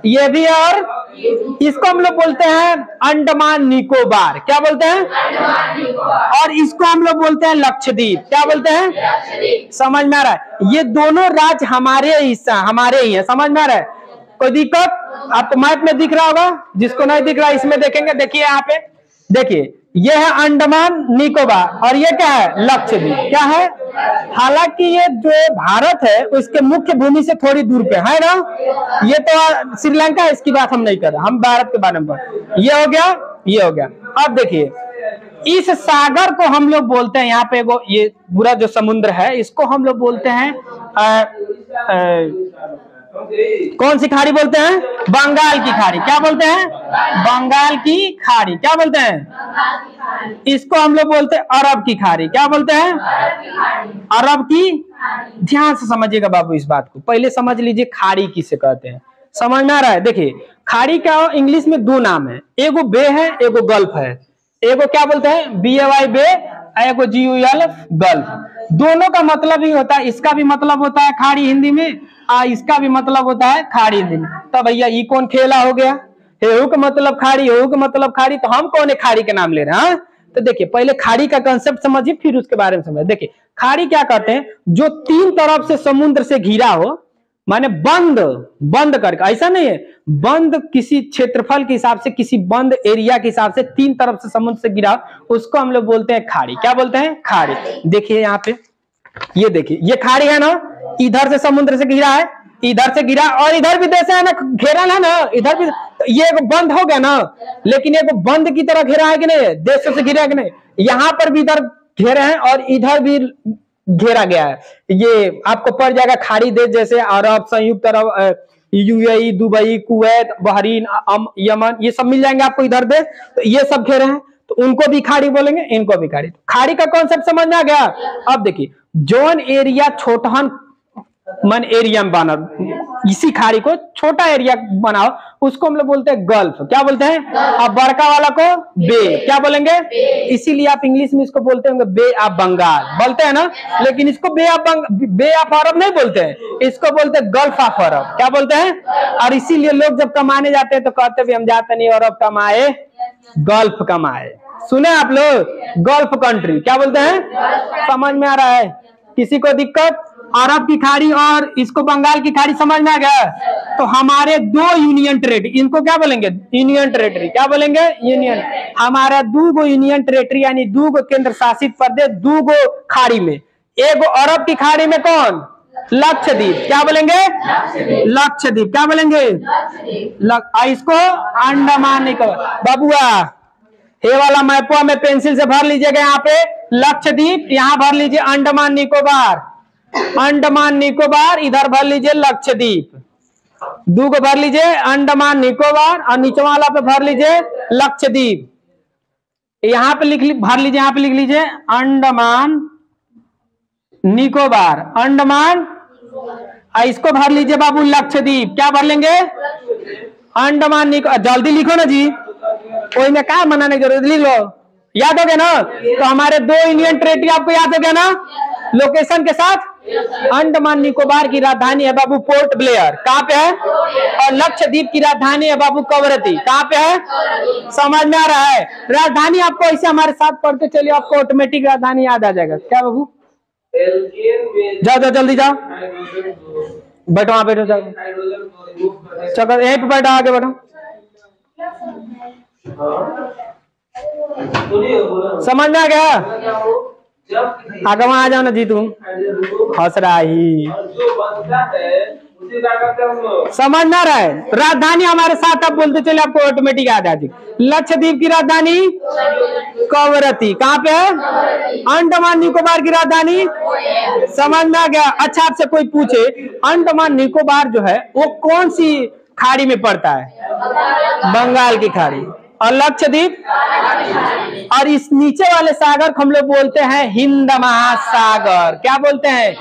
ये भी, और इसको हम लोग बोलते हैं अंडमान निकोबार। क्या बोलते हैं? और इसको हम लोग बोलते हैं लक्षद्वीप। क्या बोलते हैं? समझ में आ रहा है? ये दोनों राज्य हमारे हिस्सा, हमारे ही है। समझ में आ रहा है? कोई दिक्कत? आपको मैप में दिख रहा होगा, जिसको नहीं दिख रहा इसमें देखेंगे। देखिए यहाँ पे देखिए, ये है अंडमान निकोबार, और ये क्या है? लक्षद्वीप। क्या है? हालांकि ये जो भारत है उसके मुख्य भूमि से थोड़ी दूर पे है ना, ये तो श्रीलंका है, इसकी बात हम नहीं कर रहे, हम भारत के बारे में। ये हो गया, ये हो गया। अब देखिए इस सागर को हम लोग बोलते हैं, यहाँ पे वो ये पूरा जो समुद्र है इसको हम लोग बोलते हैं कौन सी खाड़ी बोलते हैं? बंगाल की खाड़ी। क्या बोलते हैं? बंगाल की खाड़ी। क्या बोलते हैं? इसको हम लोग बोलते हैं अरब की खाड़ी। क्या बोलते हैं? अरब की। ध्यान से समझिएगा बाबू इस बात को, पहले समझ लीजिए खाड़ी किसे कहते हैं, समझ में आ रहा है? देखिए खाड़ी का इंग्लिश में दो नाम है, एगो बे है, एगो गल्फ है। एगो क्या बोलते हैं? BAY बे, एगो GUL गल्फ। दोनों का मतलब ही होता है, इसका भी मतलब होता है खाड़ी हिंदी में, इसका भी मतलब होता है खाड़ी हिंदी में। तो भैया ये कौन खेला हो गया? हेहू का मतलब खाड़ी, हेहू का मतलब खाड़ी, तो हम कौन है खाड़ी के नाम ले रहे हैं? तो देखिए पहले खाड़ी का कंसेप्ट समझिए, फिर उसके बारे में समझिए। देखिए खाड़ी क्या कहते हैं? जो तीन तरफ से समुद्र से घिरा हो, माने बंद बंद करके, ऐसा नहीं है बंद किसी क्षेत्रफल के हिसाब से, किसी बंद एरिया के हिसाब से तीन तरफ से समुद्र से घिरा, उसको हम लोग बोलते हैं खाड़ी। क्या बोलते हैं? खाड़ी। देखिए यहाँ पे ये देखिए ये खाड़ी है ना, इधर से समुद्र से घिरा है, इधर से घिरा, और इधर भी जैसे है ना घेरा है ना, इधर भी ये एक बंद हो गया ना, लेकिन एक बंद की तरह घेरा है कि नहीं? देशों से घिरा है कि नहीं? यहाँ पर भी इधर घेरे हैं और इधर भी घेरा गया है। ये आपको पड़ जाएगा खाड़ी देश, जैसे अरब, संयुक्त अरब, UAE, Dubai, Kuwait, Bahrain, Yemen, ये सब मिल जाएंगे आपको इधर देश। तो ये सब घेरे हैं, तो उनको भी खाड़ी बोलेंगे, इनको भी खाड़ी। खाड़ी का कॉन्सेप्ट समझ में आ गया? अब देखिए जोन एरिया छोटहन मन एरिया में बना, इसी खाड़ी को छोटा एरिया बनाओ, उसको हम लोग बोलते हैं गल्फ। क्या बोलते हैं? अब बड़का वाला को बे। क्या बोलेंगे? इसीलिए आप इंग्लिश में इसको बोलते होंगे बे ऑफ बंगाल, बोलते हैं ना, लेकिन इसको बे ऑफ अरब नहीं बोलते हैं, इसको बोलते हैं गल्फ ऑफ अरब। क्या बोलते हैं? और इसीलिए लोग जब कमाने जाते हैं तो कहते हैं हम जाते नहीं अरब कमाए, गल्फ कमाए। सुने आप लोग? Gulf country. क्या बोलते हैं? समझ में आ रहा है? किसी को दिक्कत? अरब की खाड़ी और इसको बंगाल की खाड़ी समझ में आ गया? तो हमारे दो यूनियन टेरिटरी, इनको क्या बोलेंगे? Union territory. क्या बोलेंगे? यूनियन। हमारा दूगो यूनियन टेरिटरी यानी दूगो केंद्र शासित प्रदेश, दूगो खाड़ी में, एगो अरब की खाड़ी में कौन? लक्षद्वीप। क्या बोलेंगे? लक्षद्वीप। क्या बोलेंगे? इसको अंडमान निकोबार। बाबुआ ये वाला मैपवा में पेंसिल से भर लीजिएगा, यहाँ पे लक्षद्वीप, यहाँ भर लीजिए अंडमान निकोबार, अंडमान निकोबार, इधर भर लीजिए लक्षद्वीप, दूगो भर लीजिए अंडमान निकोबार, और नीचे वाला पे भर लीजिए लक्षद्वीप। यहाँ पे भर लीजिए, यहाँ पे लिख लीजिए अंडमान निकोबार, अंडमान, इसको भर लीजिए बाबू लक्षद्वीप। क्या भर लेंगे? अंडमान निकोबार। जल्दी लिखो ना जी, कोई में क्या मनाने की जरूरत, लिख लो। याद हो गया ना? तो हमारे दो यूनियन टेरिटरी आपको याद हो गया ना लोकेशन के साथ? अंडमान निकोबार की राजधानी है बाबू पोर्ट ब्लेयर। कहाँ पे है? और लक्षद्वीप की राजधानी है बाबू कवरत्ती। कहाँ पे है? समझ में आ रहा है? राजधानी आपको ऐसे हमारे साथ पढ़ते चलिए, आपको ऑटोमेटिक राजधानी याद आ जाएगा। क्या बाबू? जाओ जाओ जल्दी जाओ, बैठो वहां, बैठो जाओ, चलो यहीं पे बैठो, आगे बैठो। समझ में आ गया? आगे वहां आ जाओ ना जी, तुम हंस रहा ही, समझ ना रहा है? राजधानी हमारे साथ आप बोलते चले, आपको ऑटोमेटिक याद आ जाएगी। लक्षद्वीप की राजधानी कवरत्ती। कहाँ पे है? अंडमान निकोबार की राजधानी। समझ में आ गया? अच्छा आपसे कोई पूछे अंडमान निकोबार जो है वो कौन सी खाड़ी में पड़ता है? बंगाल की खाड़ी। और लक्षद्वीप, और इस नीचे वाले सागर को हम लोग बोलते हैं हिंद महासागर। क्या बोलते हैं?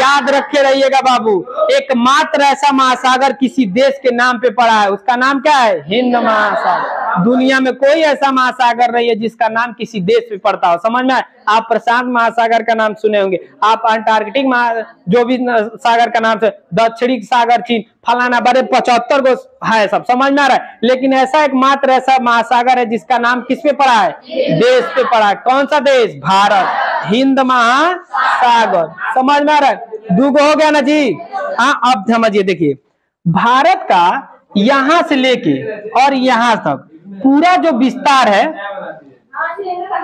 याद रखे रहिएगा बाबू, एकमात्र ऐसा महासागर किसी देश के नाम पे पड़ा है, उसका नाम क्या है? हिंद महासागर। दुनिया में कोई ऐसा महासागर नहीं है जिसका नाम किसी देश पे पड़ता हो। समझ में आए? आप प्रशांत महासागर का नाम सुने होंगे, आप अंटार्कटिक जो भी सागर का नाम से, दक्षिणी सागर चीन फलाना, बड़े 75 गो है सब। समझ में आ रहा है? लेकिन ऐसा एकमात्र ऐसा महासागर है जिसका नाम किस पे पड़ा है? देश पे पड़ा है। कौन सा देश? भारत। हिंद महासागर। समझ में आ रहा है? दूगो हो गया ना जी? हाँ अब समझिए, देखिए भारत का यहां से लेके और यहां तक पूरा जो विस्तार है,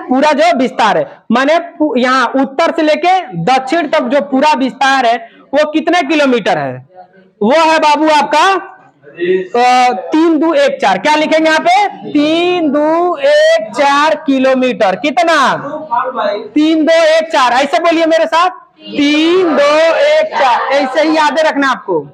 पूरा जो विस्तार है, माने यहाँ उत्तर से लेके दक्षिण तक जो पूरा विस्तार है वो कितने किलोमीटर है? वो है बाबू आपका 3 2 1 4 क्या लिखेंगे यहाँ पे? 3 2 1 4 किलोमीटर। कितना? 3 2 1 4। ऐसे बोलिए मेरे साथ, 3 2 1 4। ऐसे ही याद रखना आपको।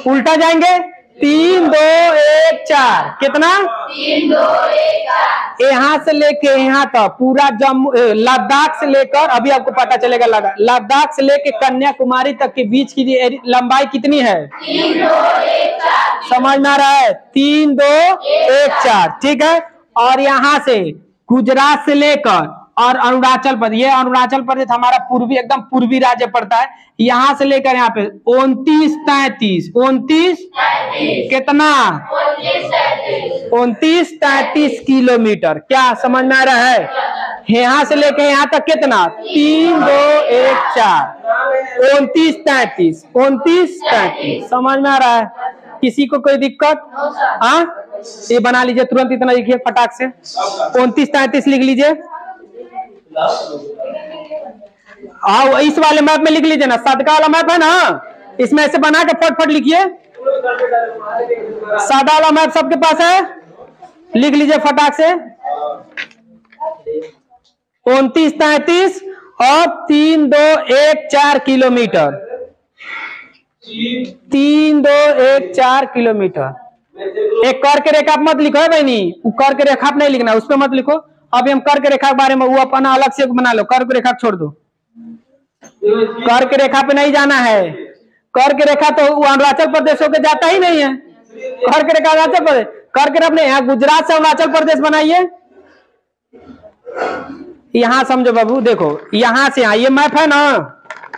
उल्टा जाएंगे, 3 2 1 4। कितना? 3 2 1 4। यहाँ से लेके यहाँ तक पूरा जम्मू लद्दाख से लेकर, अभी आपको पता चलेगा लद्दाख से लेके कन्याकुमारी तक के बीच की लंबाई कितनी है? 3 2 1 4। समझ में आ रहा है? 3 2 1 4। ठीक है। और यहाँ से गुजरात से लेकर और अरुणाचल प्रदेश, ये अरुणाचल प्रदेश हमारा पूर्वी, एकदम पूर्वी राज्य पड़ता है। यहाँ से लेकर यहाँ पे 29 33 29 कितना? 29 33 किलोमीटर। क्या समझ में आ रहा है? यहाँ से लेकर यहाँ तक कितना? 3 2 1 4 29 33 29 33। समझ में आ रहा है? किसी को कोई दिक्कत? हाँ, ये बना लीजिए तुरंत, इतना लिखिए फटाक से। 29 33 लिख लीजिए। आओ इस वाले मैप में लिख लीजिए ना, सादका वाला मैप है ना, इसमें ऐसे बना के फटफट लिखिए। सादा वाला मैप सबके पास है? लिख लीजिए फटाक से। 29 33 और 3 2 1 4 किलोमीटर। 3 2 1 4 किलोमीटर। एक कर के रेखा मत लिखो है बहनी, कर के रेखा नहीं लिखना, उस पर मत लिखो। अभी हम कर के रेखा के बारे में वो अपना अलग से बना लो। कर के रेखा छोड़ दो, कर के रेखा पे नहीं जाना है। कर के रेखा तो अरुणाचल प्रदेश होकर जाता ही नहीं है। कर के रेखा अरुणाचल प्रदेश, कर के अपने यहाँ गुजरात से अरुणाचल प्रदेश बनाइए। यहाँ समझो बाबू, देखो यहाँ से यहाँ ये मैप है ना,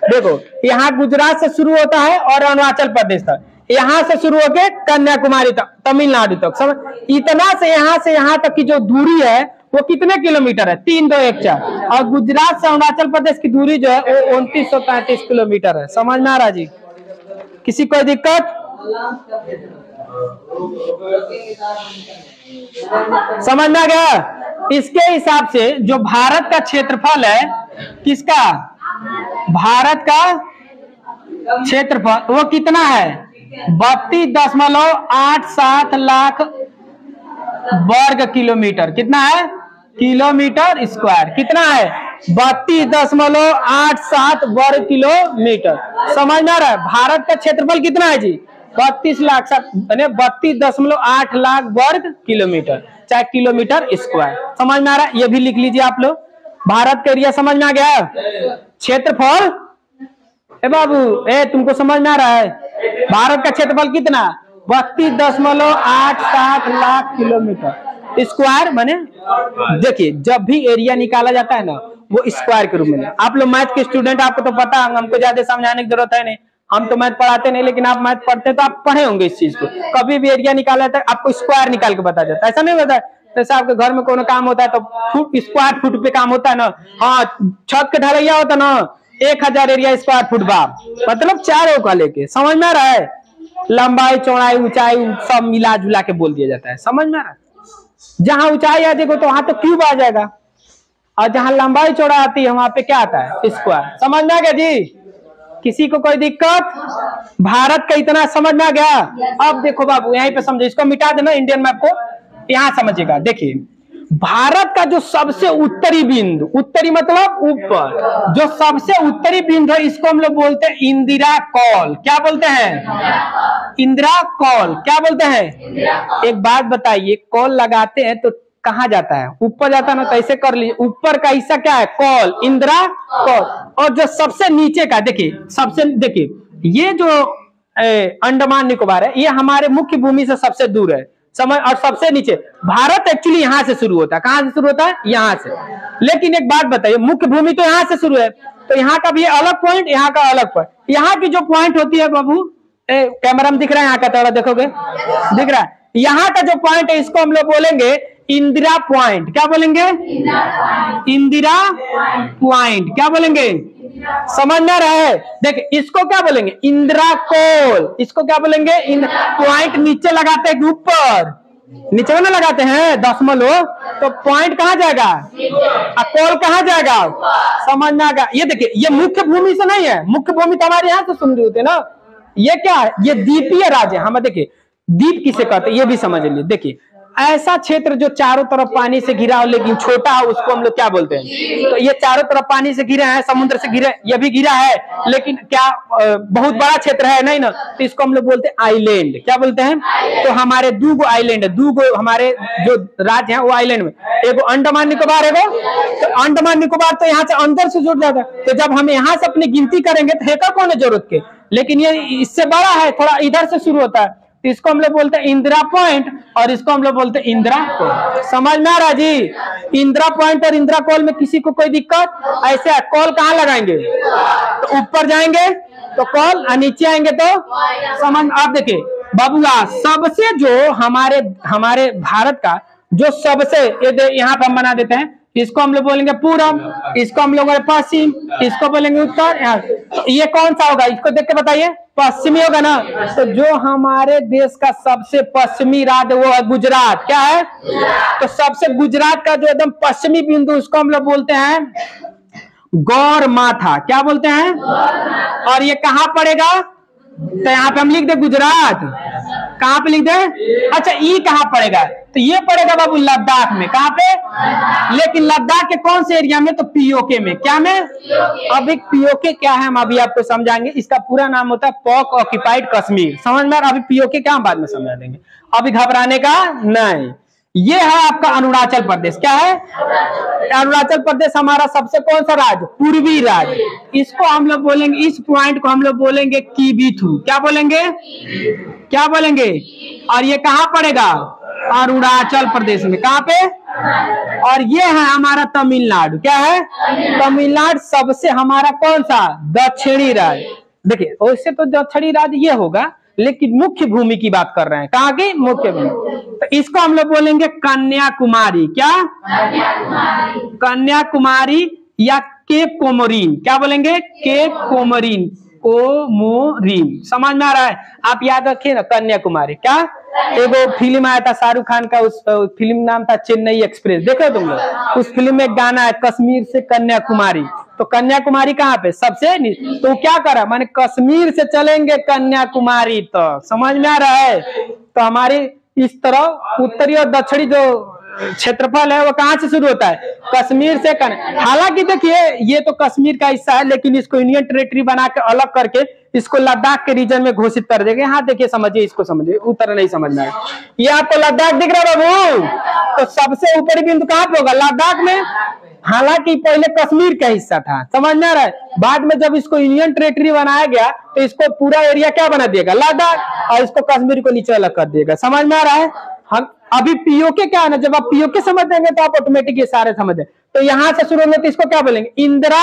देखो यहाँ गुजरात से शुरू होता है और अरुणाचल प्रदेश तक, यहाँ से शुरू होके कन्याकुमारी तक, तमिलनाडु तक। समझ, इतना से यहाँ तक की जो दूरी है वो कितने किलोमीटर है? 3 2 1 4। और गुजरात से अरुणाचल प्रदेश की दूरी जो है वो 2933 किलोमीटर है। समझ में आ रहा जी? किसी कोई दिक्कत? समझ में आ गया? इसके हिसाब से जो भारत का क्षेत्रफल है, किसका? भारत का क्षेत्रफल वो कितना है? 32.87 लाख वर्ग किलोमीटर। कितना है? Kilometre square. कितना है? 32.87 वर्ग किलोमीटर। समझ में आ रहा है? भारत का क्षेत्रफल कितना है जी? 32.8 लाख वर्ग किलोमीटर, चाहे किलोमीटर स्क्वायर। समझ में आ रहा है? ये भी लिख लीजिए आप लोग। भारत का एरिया समझ में आ गया? क्षेत्रफल ए बाबू, तुमको समझ में आ रहा है? भारत का क्षेत्रफल कितना? 32.87 लाख किलोमीटर स्क्वायर। माने देखिए, जब भी एरिया निकाला जाता है ना, वो स्क्वायर के रूप में। आप लोग मैथ के स्टूडेंट, आपको तो पता है, हमको ज्यादा समझाने की जरूरत है नहीं। हम तो मैथ पढ़ाते नहीं, लेकिन आप मैथ पढ़ते हैं तो आप पढ़े होंगे इस चीज को। कभी भी एरिया निकाला जाता है, आपको स्क्वायर निकाल के बता जाता है। ऐसा नहीं होता है? जैसे आपके घर में कोनो काम होता है तो फुट, स्क्वायर फुट पे काम होता है ना। हाँ, छत के ढलैया होता है ना, 1000 एरिया स्क्वायर फुट बा, मतलब चारों का लेके। समझ में आ रहा है? लंबाई चौड़ाई ऊंचाई सब मिला जुला के बोल दिया जाता है। समझ में आ रहा है? जहां ऊंचाई आ देखो तो वहां तो क्यूब आ जाएगा, और जहां लंबाई चौड़ा आती है वहां पे क्या आता है? स्क्वायर। समझ में आ गया जी? किसी को कोई दिक्कत? भारत का इतना समझ में आ गया? अब देखो बाबू, यहीं पे समझो, इसको मिटा देना इंडियन मैप को, यहां समझिएगा। देखिए, भारत का जो सबसे उत्तरी बिंदु, उत्तरी मतलब ऊपर, जो सबसे उत्तरी बिंदु है, इसको हम लोग बोलते हैं इंदिरा कॉल। क्या बोलते हैं? इंदिरा कॉल। क्या बोलते हैं? एक बात बताइए, कॉल लगाते हैं तो कहाँ जाता है? ऊपर जाता है ना, तो ऐसे कर लीजिए, ऊपर का हिस्सा क्या है? Call, Indira call. और जो सबसे नीचे का, देखिए सबसे, देखिए ये जो अंडमान निकोबार है, ये हमारे मुख्य भूमि से सबसे दूर है। समझ, और सबसे नीचे भारत एक्चुअली यहाँ से शुरू होता है। कहाँ से शुरू होता है? यहाँ से। लेकिन एक बात बताइए, मुख्य भूमि तो यहाँ से शुरू है, तो यहाँ का भी अलग पॉइंट, यहाँ का अलग पॉइंट। यहाँ की जो पॉइंट होती है बाबू, कैमरा में दिख रहा है? यहाँ का थोड़ा देखोगे, दिख रहा है? यहाँ का जो पॉइंट है, इसको हम लोग बोलेंगे इंदिरा पॉइंट। क्या बोलेंगे? इंदिरा पॉइंट। क्या बोलेंगे? समझ में आ रहा है? देखिए, इसको क्या बोलेंगे? इंदिरा कॉल। इसको क्या बोलेंगे? पॉइंट नीचे लगाते हैं ऊपर, नीचे में ना लगाते हैं दशमलव, तो पॉइंट कहाँ जाएगा? कॉल कहाँ जाएगा? समझ में आ गया? ये देखिए, ये मुख्य भूमि से नहीं है, मुख्य भूमि तो हमारे यहाँ से सुन रही होती है ना। ये क्या है? ये द्वीपीय राज्य। हम देखिए, द्वीप किसे कहते हैं ये भी समझ लीजिए। देखिए ऐसा क्षेत्र जो चारों तरफ पानी से घिरा हो लेकिन छोटा हो उसको हम लोग क्या बोलते हैं? तो ये चारों तरफ पानी से घिरा है, समुद्र से घिरा, ये भी घिरा है लेकिन क्या बहुत बड़ा क्षेत्र है नहीं ना, तो इसको हम लोग बोलते हैं आइलैंड। क्या बोलते हैं? तो हमारे दो गो आइलैंड है, दो गो हमारे जो राज्य है वो आइलैंड में, एगो अंडमान निकोबार है। तो अंडमान निकोबार तो यहाँ से अंदर से जुड़ जाता है, तो जब हम यहाँ से अपनी गिनती करेंगे तो हेकर कौन है जरूरत के, लेकिन ये इससे बड़ा है, थोड़ा इधर से शुरू होता है, तो इसको हम लोग बोलते हैं इंदिरा पॉइंट और इसको हम लोग बोलते हैं इंदिरा कॉल। समझ में आ रहा जी? इंदिरा पॉइंट और इंदिरा कॉल में किसी को कोई दिक्कत? ऐसे कॉल कहाँ लगाएंगे? तो ऊपर जाएंगे तो कॉल और नीचे आएंगे तो समझ। आप देखिए बाबूआ, सबसे जो हमारे भारत का जो सबसे, यहाँ पर हम बना देते हैं, इसको हम लोग बोलेंगे पूरब, इसको हम लोग पश्चिम, इसको बोलेंगे उत्तर। ये कौन सा होगा? इसको देख के बताइए, पश्चिमी होगा ना। तो जो हमारे देश का सबसे पश्चिमी राज्य वो है गुजरात। क्या है? तो सबसे गुजरात का जो एकदम पश्चिमी बिंदु उसको हम लोग बोलते हैं गौर माथा। क्या बोलते हैं? और ये कहाँ पड़ेगा? तो यहाँ पे हम लिख दे गुजरात, कहाँ पे लिख दे? अच्छा ये कहाँ पड़ेगा? तो ये पड़ेगा बाबू लद्दाख में। कहाँ पे? लेकिन लद्दाख के कौन से एरिया में? तो पीओके में। क्या में? अब एक पीओके क्या है हम अभी आपको समझाएंगे। इसका पूरा नाम होता है पाक ऑक्युपाइड कश्मीर। समझ में? अभी पीओके क्या हम बाद में समझा देंगे, अभी घबराने का नहीं। ये है आपका अरुणाचल प्रदेश। क्या है? अरुणाचल प्रदेश हमारा सबसे कौन सा राज्य? पूर्वी राज्य। इसको हम लोग बोलेंगे, इस पॉइंट को हम लोग बोलेंगे कीबीथू। क्या बोलेंगे? क्या बोलेंगे? और ये कहाँ पड़ेगा? अरुणाचल प्रदेश में। कहाँ पे? और ये है हमारा तमिलनाडु। क्या है? तमिलनाडु सबसे हमारा कौन सा? दक्षिणी राज्य। देखिए वैसे तो दक्षिणी राज्य ये होगा, लेकिन मुख्य भूमि की बात कर रहे हैं। कहाँ की? मुख्य भूमि। तो इसको हम लोग बोलेंगे कन्याकुमारी। क्या? कन्याकुमारी या केप कोमोरिन। क्या बोलेंगे? केप कोमोरिन, कोमोरिन। समझ में आ रहा है? आप याद रखिए ना कन्याकुमारी। क्या? एगो फिल्म आया था शाहरुख खान का, उस फिल्म नाम था चेन्नई एक्सप्रेस। देखो तुम लोग, उस फिल्म में एक गाना है कश्मीर से कन्याकुमारी। तो कन्याकुमारी कहाँ पे? सबसे तो क्या करा माने कश्मीर से चलेंगे कन्याकुमारी। तो समझ में आ रहा है? तो हमारी इस तरह उत्तरी और दक्षिणी जो क्षेत्रफल है वो कहाँ से शुरू होता है? कश्मीर से। हालांकि देखिए ये तो कश्मीर का हिस्सा है, लेकिन इसको यूनियन टेरिटरी बना के अलग करके इसको लद्दाख के रीजन में घोषित कर देंगे। हाँ देखिए समझिए, इसको समझिए, उत्तर नहीं समझना है। ये आपको लद्दाख दिख रहा है बाबू? तो सबसे ऊपरी बिंदु कहाँ पे होगा? लद्दाख में। हालांकि पहले कश्मीर का हिस्सा था। समझ में आ रहा है? बाद में जब इसको यूनियन टेरिटरी बनाया गया तो इसको पूरा एरिया क्या बना दिएगा? लद्दाख, और इसको कश्मीर को नीचे अलग कर दिएगा। समझ में आ रहा है? हम अभी पीओके क्या है ना, जब आप पीओके समझ देंगे तो आप ऑटोमेटिक ये सारे समझ जाए। तो यहाँ से शुरू होंगे तो इसको क्या बोलेंगे? इंदिरा।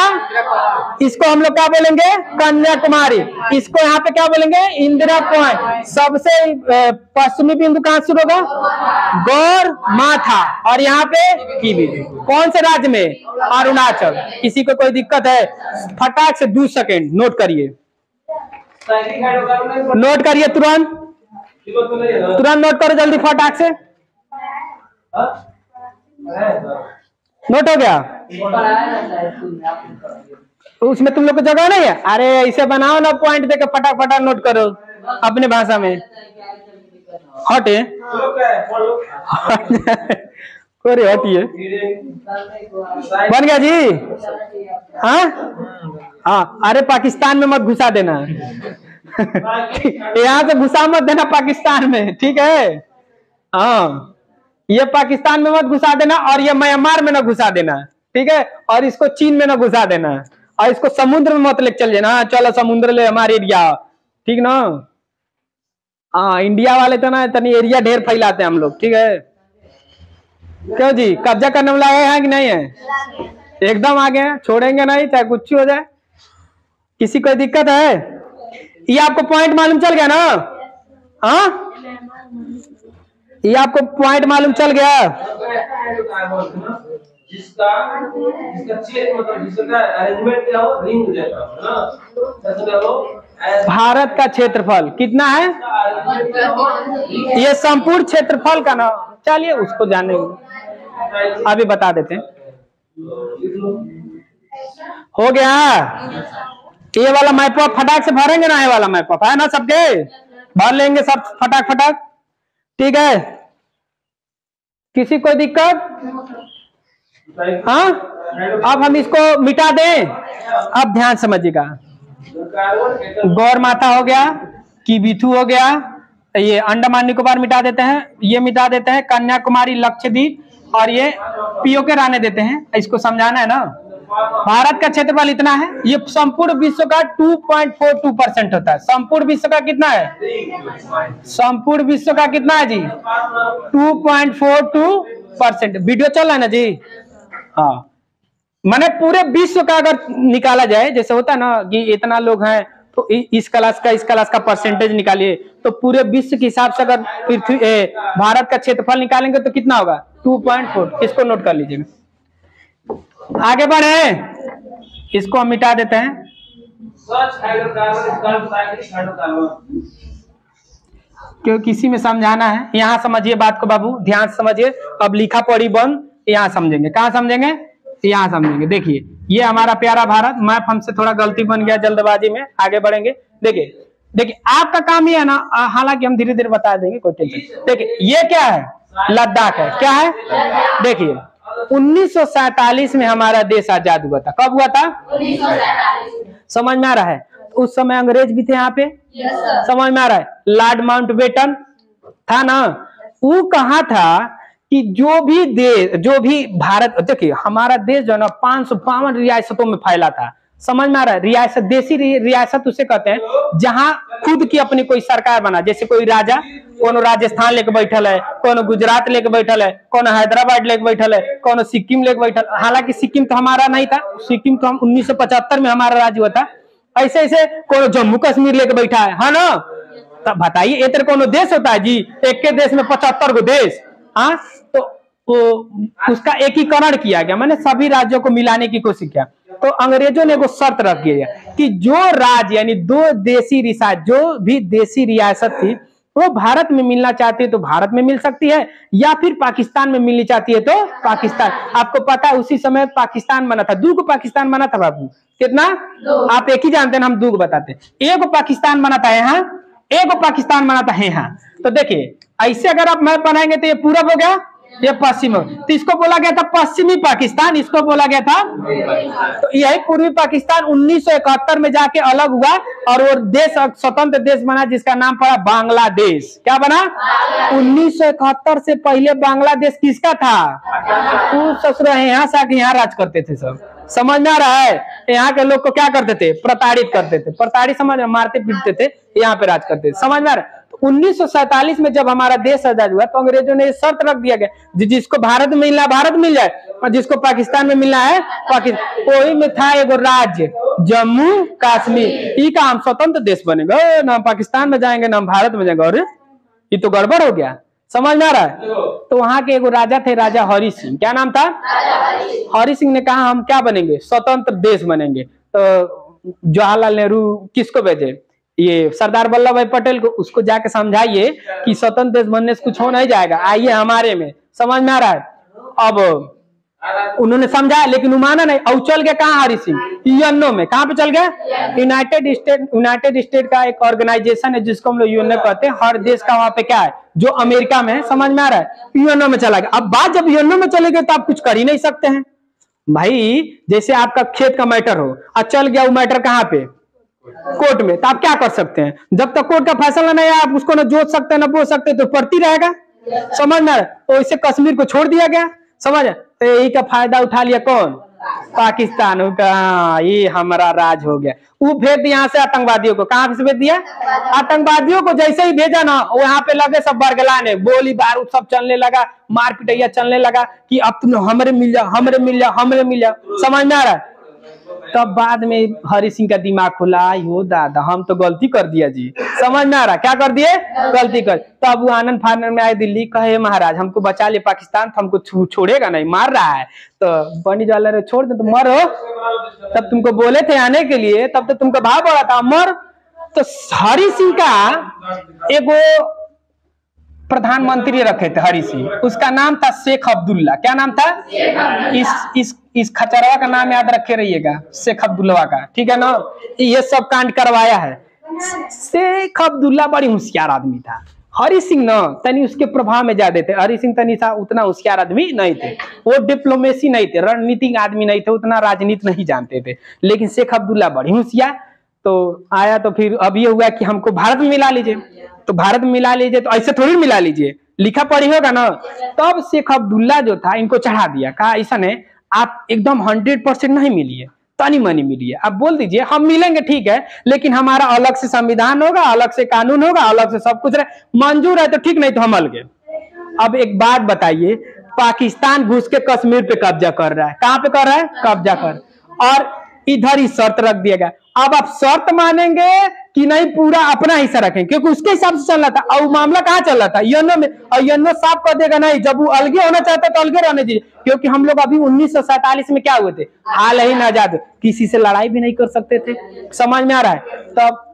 इसको हम लोग क्या बोलेंगे? कन्याकुमारी। इसको यहाँ पे क्या बोलेंगे? इंदिरा पॉइंट। सबसे पश्चिमी बिंदु कहाँ शुरू होगा? गौर माथा। और यहाँ पे कीबीथू। कौन से राज्य में? अरुणाचल। किसी को कोई दिक्कत है? फटाक से 2 सेकेंड नोट करिए, नोट करिए, तुरंत तुरंत नोट करो जल्दी फटाक से। नोट हो गया? उसमें तुम लोग को जगह नहीं है? अरे ऐसे बनाओ ना, पॉइंट देके फटाक फटाक नोट करो अपने भाषा में। हटे कोई हटिए, बन गया जी? हाँ अरे पाकिस्तान में मत घुसा देना यहाँ से घुसा मत देना पाकिस्तान में, ठीक है? हाँ ये पाकिस्तान में मत घुसा देना, और ये म्यांमार में ना घुसा देना, ठीक है? और इसको चीन में ना घुसा देना, और इसको समुद्र में मत ले चल जाना। चलो समुद्र ले हमारे एरिया, ठीक ना? हाँ इंडिया वाले तो ना इतनी एरिया ढेर फैलाते हैं हम लोग, ठीक है? क्यों जी, कब्जा करने वाला है कि नहीं है? एकदम आगे हैं, छोड़ेंगे नहीं चाहे कुछ हो जाए। किसी को दिक्कत है? ये आपको पॉइंट मालूम चल गया ना? हाँ ये आपको पॉइंट मालूम चल गया? जिसका मतलब जिसका अरेंजमेंट क्या हो, रिंग जैसा ना, भारत का क्षेत्रफल कितना है? ये संपूर्ण क्षेत्रफल का ना, चलिए उसको जाने अभी बता देते हैं। हो गया? ये वाला मैप फटाक से भरेंगे ना? ये वाला मैप है ना, सबके भर लेंगे सब फटाक फटाक। ठीक है, किसी को दिक्कत? हाँ, अब हम इसको मिटा दें। अब ध्यान समझिएगा, गौर माता हो गया, कीबिथु हो गया, ये अंडमान निकोबार मिटा देते हैं, ये मिटा देते हैं, कन्याकुमारी, लक्षद्वीप और ये पीओके रहने देते हैं। इसको समझाना है ना। भारत का क्षेत्रफल इतना है, ये संपूर्ण विश्व का 2.42% होता है। संपूर्ण विश्व का कितना है? संपूर्ण विश्व का कितना है जी? 2.42%। वीडियो चल रहा है ना जी? हाँ, माने पूरे विश्व का अगर निकाला जाए, जैसे होता है ना कि इतना लोग हैं तो इस क्लास का परसेंटेज निकालिए, तो पूरे विश्व के हिसाब से अगर पृथ्वी भारत का क्षेत्रफल निकालेंगे तो कितना होगा? 2.4। इसको नोट कर लीजिएगा। आगे बढ़े, इसको हम मिटा देते हैं। क्यों किसी में समझाना है, यहाँ समझिए बात को बाबू, ध्यान से समझिए। अब लिखा पढ़ी बंद, यहाँ समझेंगे। कहाँ समझेंगे? यहाँ समझेंगे। देखिए, ये हमारा प्यारा भारत। मैप हमसे थोड़ा गलती बन गया जल्दबाजी में, आगे बढ़ेंगे। देखिए आपका काम ये है ना, हालांकि हम धीरे धीरे बता देंगे, कोई टेंशन। देखिए ये क्या है? लद्दाख है। क्या है? देखिए 1947 में हमारा देश आजाद हुआ था। कब हुआ था? 1947। समझ में आ रहा है? उस समय अंग्रेज भी थे यहाँ पे। समझ में आ रहा है? लॉर्ड माउंटबेटन था ना। वो कहा था कि जो भी भारत, देखिए हमारा देश जो है ना 552 रियासतों में फैला था। समझ में आ रहा है? रियासत, देसी रियासत उसे कहते हैं जहां खुद की अपनी कोई सरकार बना। जैसे कोई राजा कोनो राजस्थान लेके बैठल है, कोनो गुजरात लेके बैठल है, कोनो हैदराबाद लेके बैठल है, कोनो सिक्किम लेके बैठल। हालांकि सिक्किम तो हमारा नहीं था, सिक्किम तो हम 1975 में हमारा राज्य हुआ था। ऐसे ऐसे कोनो जम्मू कश्मीर लेके बैठा है ना। तब बताइए, ये तेरे कोनो देश होता है जी? एक के देश में 75 गो देश। हाँ, तो उसका एकीकरण किया गया, मैंने सभी राज्यों को मिलाने की कोशिश किया। तो अंग्रेजों ने वो शर्त रख दिया कि जो राज्य यानी जो भी देसी रियासत थी वो भारत में मिलना चाहती है तो भारत में मिल सकती है, या फिर पाकिस्तान में मिलनी चाहती है तो पाकिस्तान। आपको पता है उसी समय पाकिस्तान बना था, 2 पाकिस्तान बना था बाबू। कितना? आप एक ही जानते हैं, हम 2 बताते हैं। एक पाकिस्तान बना था यहाँ, एक पाकिस्तान बना था यहाँ। तो देखिए ऐसे अगर आप मैप बनाएंगे तो ये पूरब हो गया, ये पश्चिम हो। तो इसको बोला गया था पश्चिमी पाकिस्तान, इसको बोला गया था। तो यही पूर्वी पाकिस्तान 1971 में जाके अलग हुआ और वो देश स्वतंत्र देश बना जिसका नाम पड़ा बांग्लादेश। क्या बना? 1971 से पहले बांग्लादेश किसका था? ससुर यहाँ से आके यहाँ राज करते थे सब। समझ में आ रहा है? यहाँ के लोग को क्या करते थे? प्रताड़ित करते थे। प्रताड़ित समझ, मारते पीटते थे, यहाँ पे राज करते थे। समझ में आ रहा है? 1947 में जब हमारा देश आजाद हुआ तो अंग्रेजों ने शर्त रख दिया गया जिसको भारत में मिलना है भारत मिल जाए, और जिसको पाकिस्तान में मिलना है पाकिस्तान। वही में था एगो राज्य जम्मू कश्मीर। ई का हम स्वतंत्र देश बनेगा, ना हम पाकिस्तान में जाएंगे ना हम भारत में जाएंगे। और ये तो गड़बड़ हो गया। समझ में आ रहा है? तो वहां के एगो राजा थे, राजा हरि सिंह। क्या नाम था? हरि सिंह ने कहा हम क्या बनेंगे? स्वतंत्र देश बनेंगे। तो जवाहरलाल नेहरू किसको भेजे? ये सरदार वल्लभ भाई पटेल को। उसको जाके समझाइए कि स्वतंत्र देश बनने से कुछ हो नहीं जाएगा, आइए हमारे में। समझ में आ रहा है? अब उन्होंने समझाया लेकिन वो माना नहीं। और चल गया कहाँ हरि सिंह? यूएनओ में। कहाँ पे चल गया? यूनाइटेड स्टेट का एक ऑर्गेनाइजेशन है जिसको हम लोग यूएनओ कहते हैं। हर देश का वहां पे क्या है जो अमेरिका में है। समझ में आ रहा है? यूएनओ में चला गया। अब बात जब यूएनओ में चले गए तो आप कुछ कर ही नहीं सकते हैं भाई। जैसे आपका खेत का मैटर हो और चल गया वो मैटर कहाँ पे? कोर्ट में। तो आप क्या कर सकते हैं? जब तक कोर्ट का फैसला नहीं है आप उसको न जोत सकते न बोल सकते, तो पड़ती रहेगा। समझ में? तो इसे कश्मीर को छोड़ दिया गया। समझ? तो यही का फायदा उठा लिया कौन? पाकिस्तान। ये हमारा राज हो गया। वो भेज दिया यहाँ से आतंकवादियों को। कहाँ से भेज दिया? आतंकवादियों को जैसे ही भेजा ना वहां पे लगे सब बरगलाने, गोली बारूद सब चलने लगा, मार पिटैया चलने लगा कि अब तुम हमारे मिल जाओ, हमारे मिल जाओ, हमारे मिल जाओ। समझ में आ रहा है? तब बाद में हरि सिंह का दिमाग खुला, यो दादा हम तो गलती कर दिया जी। समझ में आ रहा? क्या कर दिए? गलती कर। तब वो आनंद फानन में आए दिल्ली, कहे महाराज हमको बचा ले पाकिस्तान, तो हमको छोड़ेगा नहीं, मार रहा है। तो बनी ज्वाला रे छोड़ दे तो मरो। तब तुमको बोले थे आने के लिए, तब तो तुमको भाव पड़ा था मर। तो हरि सिंह का एगो प्रधानमंत्री रखे थे हरि सिंह, उसका नाम था शेख अब्दुल्ला। क्या नाम था? इस खचरवा का नाम याद रखे रहिएगा, शेख अब्दुल्ला का। ठीक है ना? ये सब कांड करवाया है। शेख अब्दुल्ला बड़ी होशियार आदमी था। हरि सिंह न तनी उसके प्रभाव में ज्यादा थे। हरि सिंह तनी सा उतना होशियार आदमी नहीं थे, वो डिप्लोमेसी नहीं थे, रणनीतिक आदमी नहीं थे, उतना राजनीति नहीं जानते थे। लेकिन शेख अब्दुल्ला बड़ी होशियार, तो आया तो फिर अब ये हुआ कि हमको भारत में मिला लीजिए। तो भारत में मिला लीजिए तो ऐसे थोड़ी मिला लीजिए, लिखा पढ़ी होगा ना। तब शेख अब्दुल्ला जो था इनको चढ़ा दिया, कहा ऐसा नहीं, आप एकदम 100% नहीं मिलिए, तनी मनी मिलिए, आप बोल दीजिए हम मिलेंगे ठीक है, लेकिन हमारा अलग से संविधान होगा, अलग से कानून होगा, अलग से सब कुछ रहे, मंजूर है तो ठीक, नहीं तो हम अलग। अब एक बात बताइए, पाकिस्तान घुस के कश्मीर पे कब्जा कर रहा है, कहां पे कर रहा है, कब्जा कर, और इधर ही शर्त रख दिया गया। अब आप शर्त मानेंगे कि नहीं पूरा अपना हिस्सा रखेंगे, क्योंकि उसके हिसाब से चल रहा था। और मामला कहाँ चल रहा था, यूएनओ में, और यूएनओ साफ कर देगा नहीं, जब वो अलगे होना चाहता तो अलगे रहने दीजिए, क्योंकि हम लोग अभी 1947 में क्या हुए थे, हाल ही ना आजाद, किसी से लड़ाई भी नहीं कर सकते थे। समझ में आ रहा है। तब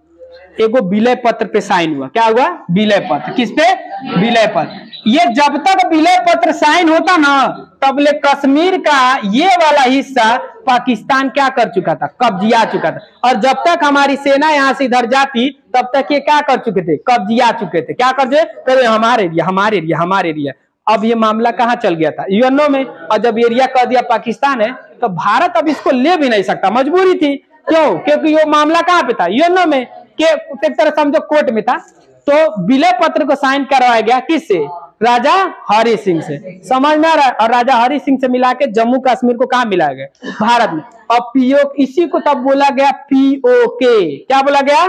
एगो विलय पत्र पे साइन हुआ, क्या हुआ, विलय पत्र, किस पे, विलय पत्र। ये जब तक विलय पत्र साइन होता ना, तब ले कश्मीर का ये वाला हिस्सा पाकिस्तान क्या कर चुका था, कब्जिया चुका था। और जब तक हमारी सेना यहाँ से इधर जाती, तब तक ये क्या कर चुके थे, कब्जिया चुके थे। क्या कर चुके, हमारे एरिया, हमारे एरिया, हमारे एरिया। अब ये मामला कहाँ चल गया था, यूएनओ में, और जब एरिया कह दिया पाकिस्तान है, तो भारत अब इसको ले भी नहीं सकता, मजबूरी थी। क्यों, क्योंकि वो मामला कहाँ पे था, यूएनओ में, के एक तरह समझो कोर्ट में था। तो विलय पत्र को साइन करवाया गया किससे, राजा हरि सिंह से। समझ में आ रहा है। और राजा हरि सिंह से मिला के जम्मू कश्मीर को कहां मिला गया, भारत में। और पीओ, इसी को तब बोला गया पीओके, क्या बोला गया,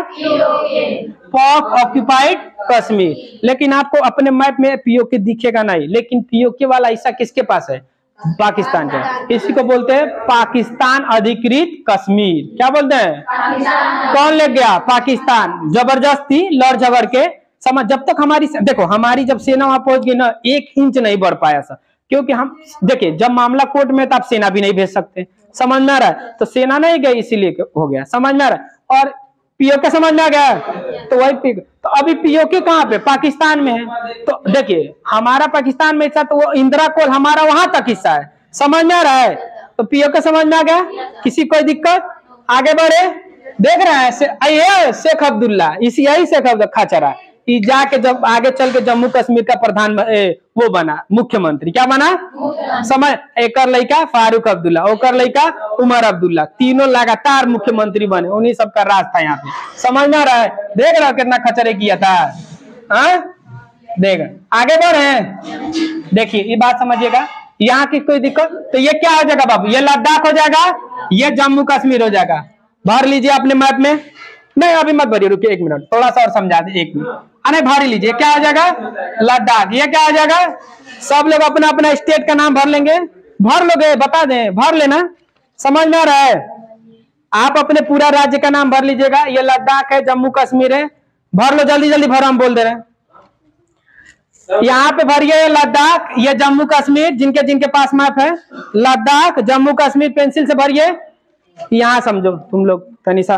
पाक ऑक्यूपाइड कश्मीर। लेकिन आपको अपने मैप में पीओके दिखेगा नहीं, लेकिन पीओके वाला हिस्सा किसके पास है, पाकिस्तान का। इसी को बोलते हैं पाकिस्तान अधिकृत कश्मीर। क्या बोलते हैं, कौन ले गया, पाकिस्तान, जबरदस्ती लड़ झगड़ के। समझ, जब तक हमारी, देखो हमारी जब सेना वहां पहुंच गई ना, 1 इंच नहीं बढ़ पाया सर, क्योंकि हम देखिए जब मामला कोर्ट में तो आप सेना भी नहीं भेज सकते। समझ में आ रहा है। तो सेना नहीं गई, इसीलिए हो गया। समझ में आ रहा है। और पीओके समझ में आ गया, तो वही तो अभी पीओके कहाँ पे, पाकिस्तान में है। तो देखिए हमारा पाकिस्तान में हिस्सा, तो वो इंदिरा कोल हमारा वहां तक हिस्सा है। समझ में आ रहा है। तो पीओके समझ में आ गया, किसी कोई दिक्कत, आगे बढ़े। देख रहे हैं शेख अब्दुल्ला, इसी यही शेख अब्दुल्ला खाचरा जाके जब आगे चल के जम्मू कश्मीर का प्रधान वो बना, मुख्यमंत्री। क्या बना, समझ, एक लड़का फारूक अब्दुल्ला, ओकर लड़का उमर अब्दुल्ला, तीनों लगातार मुख्यमंत्री बने, उन्हीं सबका राज था यहाँ पे। समझ में आ रहा है। देख रहा कितना खचरे किया था। देख आगे बढ़े, देखिए ये बात समझिएगा, यहाँ की कोई दिक्कत। तो ये क्या हो जाएगा बाबू, ये लद्दाख हो जाएगा, ये जम्मू कश्मीर हो जाएगा। भर लीजिए अपने मैप में। नहीं अभी मत भरिए, रुकिए 1 मिनट, थोड़ा सा और समझा दे, 1 मिनट। अरे भर लीजिए, क्या हो जाएगा, लद्दाख। ये क्या हो जाएगा, सब लोग अपना अपना स्टेट का नाम भर लेंगे। भर लोगे, बता दें, भर लेना। समझ में आ रहा है। आप अपने पूरा राज्य का नाम भर लीजिएगा। ये लद्दाख है, जम्मू कश्मीर है, भर लो, जल्दी जल्दी भरो, हम बोल दे रहे हैं। यहाँ पे भरिए लद्दाख, ये जम्मू कश्मीर, जिनके जिनके पास मैप है, लद्दाख जम्मू कश्मीर पेंसिल से भरिए। यहाँ समझो तुम लोग तनिषा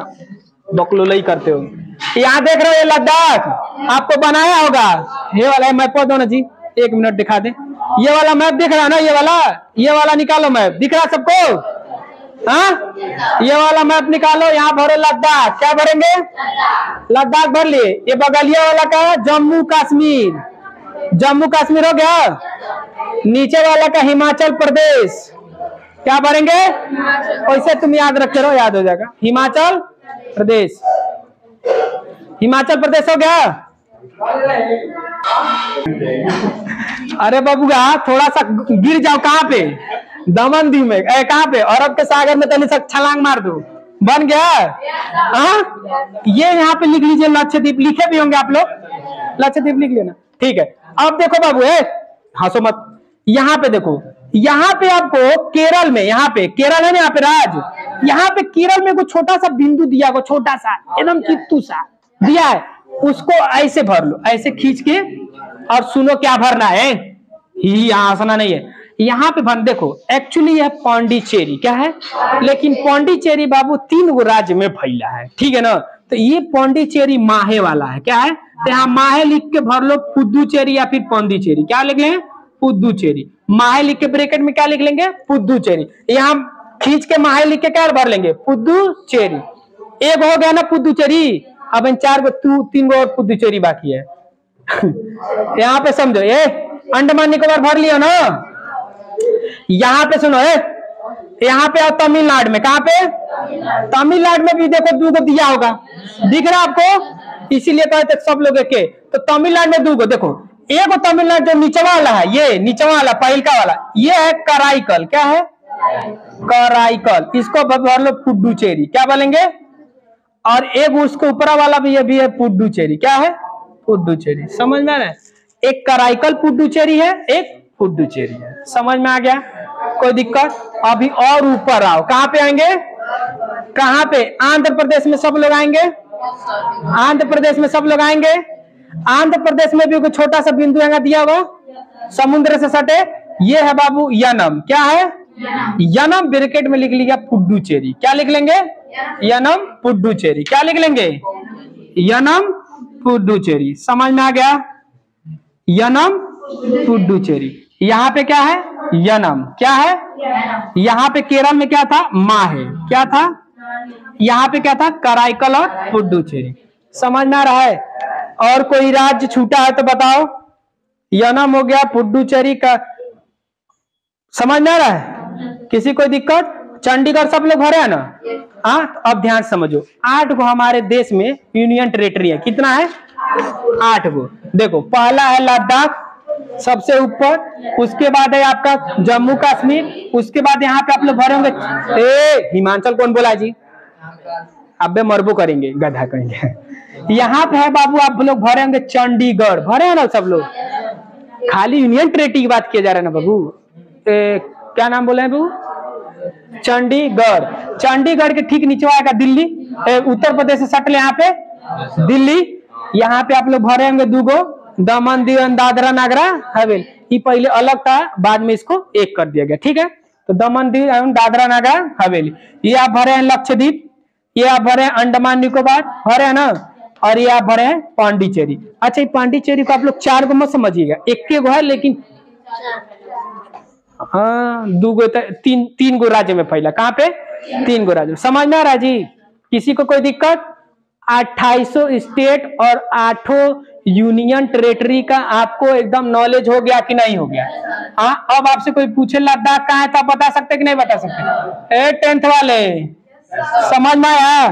बकलोलई करते हो। यहाँ देख रहे हो ये लद्दाख, आपको बनाया होगा ये वाला मैप दो ना जी, 1 मिनट दिखा दे। ये वाला मैप दिख रहा है ना, ये वाला निकालो मैप, दिख रहा सबको। हाँ, ये वाला मैप निकालो, यहाँ भरो लद्दाख। क्या भरेंगे, लद्दाख भर लिए। ये बगलिया वाला का है जम्मू कश्मीर, जम्मू कश्मीर हो गया। नीचे वाला का हिमाचल प्रदेश, क्या भरेंगे, वैसे तुम याद रखे रहो, याद हो जाएगा। हिमाचल प्रदेश, हिमाचल प्रदेश हो गया। अरे बाबूगा थोड़ा सा गिर जाओ, कहाँ पे, दमन दीव में, कहाँ पे, अरब के सागर में तनी सा छलांग मार दो, बन गया। हाँ, ये यहाँ पे लिख लीजिए लक्षद्वीप, लिखे भी होंगे आप लोग, लक्षद्वीप लिख लेना, ठीक है। अब देखो बाबू, हंसो मत, यहाँ पे देखो, यहाँ पे आपको केरल में, यहाँ पे केरल है ना, यहाँ पे राज, यहाँ पे केरल में कोई छोटा सा बिंदु दिया को, छोटा सा एकदम कित्तू सा दिया है, उसको ऐसे भर लो, ऐसे खींच के। और सुनो क्या भरना है, यहाँ हंसना नहीं है, यहाँ पे भर। देखो एक्चुअली यह पौंडीचेरी क्या है, लेकिन पौंडीचेरी बाबू 3 गो राज्य में फैला है, ठीक है ना। तो ये पौंडीचेरी माहे वाला है, क्या है, तो यहाँ माहे लिख के भर लो, पुदुचेरी या फिर पौंडीचेरी, क्या लिख लें, पुदुचेरी। माहे लिख के ब्रैकेट में क्या लिख लेंगे, पुदुचेरी। यहाँ खींच के माहे लिख के क्या भर लेंगे, पुदुचेरी। एक हो गया ना पुदुचेरी, अब इन 4 गो 3 गो और पुदुचेरी बाकी है। यहाँ पे समझो, ये अंडमान निकोबार भर लियो ना। यहाँ पे सुनो, यहाँ पे तमिलनाडु में, कहाँ पे? तमिलनाडु में भी देखो 2 को दिया होगा, दिख रहा है आपको? इसीलिए कहते सब लोग के। तो तमिलनाडु में 2 को देखो, एक तमिलनाडु जो नीचवा वाला है, ये नीचवा वाला पहिलका वाला, ये है कराईकल। क्या है? कराईकल। इसको भर लो पुडुचेरी। क्या बोलेंगे? और एक उसको ऊपरा वाला भी, ये भी है पुडुचेरी। क्या है? पुडुचेरी। समझ में आ रहा है? एक कराईकल पुडुचेरी है, एक पुडुचेरी है। समझ में आ गया? कोई दिक्कत? अभी और ऊपर आओ, कहाँ पे आएंगे? कहाँ पे? आंध्र प्रदेश में सब लोग आएंगे। आंध्र प्रदेश में सब लोग आएंगे। आंध्र प्रदेश में भी कोई छोटा सा बिंदु यहाँ दिया हुआ, समुद्र से सटे, ये है बाबू यनम। क्या है? यनम। ब्रैकेट में लिख लिया पुडुचेरी। क्या लिख लेंगे? यनम पुडुचेरी। क्या लिख लेंगे? यनम पुडुचेरी। समझ में आ गया? यनम पुडुचेरी। यहाँ पे क्या है? यनम। क्या है? यहाँ पे केरल में क्या था? माहे। क्या था? यहाँ पे क्या था? कराईकल और पुडुचेरी। समझ में आ रहा है? और कोई राज्य छूटा है तो बताओ। यनम हो गया, पुडुचेरी का। समझ में आ रहा है? किसी कोई दिक्कत? चंडीगढ़ सब लोग भरे है ना? हाँ, अब ध्यान समझो। 8 को हमारे देश में यूनियन टेरिटरी है। कितना है? 8 को। देखो, पहला है लद्दाख सबसे ऊपर, उसके बाद है आपका जम्मू कश्मीर, उसके बाद यहाँ पे आप लोग भरे होंगे। हिमाचल कौन बोला जी? अबे मरबो करेंगे, गधा करेंगे। यहाँ पे है बाबू, आप लोग भरे होंगे चंडीगढ़। भरे हैं ना सब लोग? खाली यूनियन टेरिटरी की बात किया जा रहा है ना बाबू। क्या नाम बोले हैं बाबू? चंडीगढ़। चंडीगढ़ के ठीक नीचे आएगा दिल्ली। उत्तर प्रदेश से सटले यहाँ पे दिल्ली। यहाँ पे आप लोग भरे होंगे 2 को, दमन दीव दादरा नागरा हवेली। ये पहले अलग था, बाद में इसको एक कर दिया गया। ठीक है, तो दमन दीव एवं दादरा नागर हवेली, ये आप भरे हैं लक्षद्वीप, ये आप भरे हैं अंडमान निकोबार, भरे हैं ना, और ये आप भरे हैं पांडिचेरी। अच्छा, ये पांडिचेरी को आप लोग 4 को मत समझिएगा, एक गो है, लेकिन हाँ 2 गो 3 गो राज्य में फैला। कहाँ पे? 3 गो राज्य। समझ में आ रहा है जी? किसी को कोई दिक्कत? 2800 स्टेट और 8 यूनियन टेरिटरी का आपको एकदम नॉलेज हो गया कि नहीं हो गया? हाँ, अब आपसे कोई पूछे लद्दाख कहाँ है तो आप बता सकते कि नहीं बता सकते? 10th वाले समझ में आया?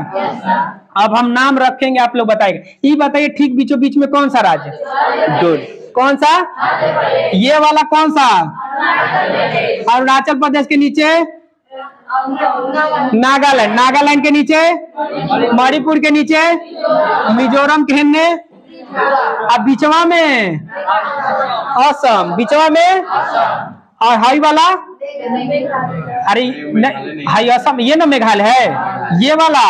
अब हम नाम रखेंगे, आप लोग बताएंगे। ये बताइए, ठीक बीचों बीच में कौन सा राज्य? गुड। कौन सा? ये वाला कौन सा? अरुणाचल प्रदेश के नीचे नागालैंड, नागालैंड के नीचे मणिपुर के नीचे मिजोरम के हिन्ने, अब बिचवा में असम, बिचवा में, और हाई वाला, अरे हाई असम, ये ना मेघालय है, ये वाला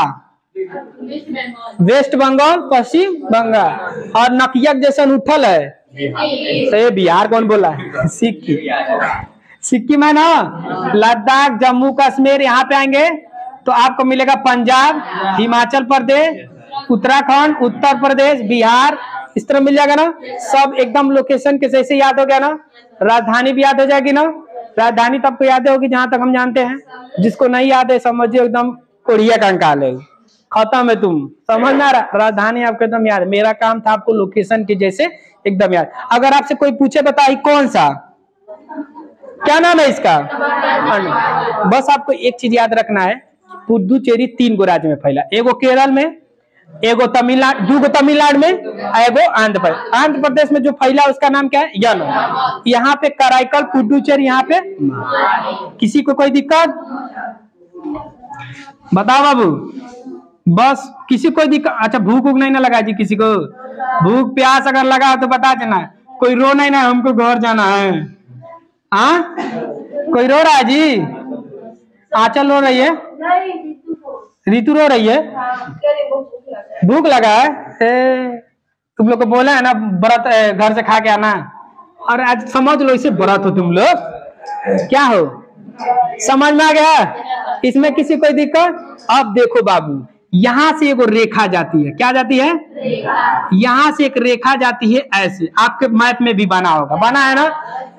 वेस्ट बंगाल, पश्चिम बंगाल, और नकियक जैसा उठल है तो बिहार कौन बोला? सिक्किम। सिक्किम है ना, लद्दाख, जम्मू कश्मीर। यहाँ पे आएंगे तो आपको मिलेगा पंजाब, हिमाचल प्रदेश, उत्तराखंड, उत्तर प्रदेश, बिहार, इस तरह मिल जाएगा ना। सब एकदम लोकेशन के जैसे याद हो गया ना। राजधानी भी याद हो जाएगी ना। राजधानी तब को याद होगी जहां तक हम जानते हैं, जिसको नहीं याद है समझिए एकदम कोढ़िया कंकाल है, खत्म है। तुम समझ में आ रहा? राजधानी आपको एकदम याद है। मेरा काम था आपको लोकेशन के जैसे एकदम याद। अगर आपसे कोई पूछे बताइए कौन सा, क्या नाम है इसका, बस आपको एक चीज याद रखना है, पुडुचेरी 3 गो राज्य में फैला, एगो केरल में, एगो तमिलनाडु, 2 गो तमिलनाडु में, एगो आंध्र प्रदेश। आंध्र प्रदेश में जो फैला उसका नाम क्या है? यनम। यहाँ पे कराईकल, पुडुचेरी, यहाँ पे। किसी को कोई दिक्कत? बताओ बाबू, बस किसी को दिक्कत? अच्छा, भूख नहीं ना लगा जी किसी को? भूख प्यास अगर लगा तो बता देना। कोई रो नहीं ना, हमको घर जाना है। हाँ, कोई रो रहा है जी? आंचल रो रही है, ऋतु रो रही है, भूख लगा है। तुम लोग को बोला है ना व्रत घर से खा के आना, और आज समझ लो इसे व्रत हो तुम लोग, क्या हो? समझ में आ गया? इसमें किसी कोई दिक्कत? अब देखो बाबू, यहां से एक रेखा जाती है, क्या जाती है? यहां से एक रेखा जाती है ऐसे, आपके मैप में भी बना होगा, बना है ना।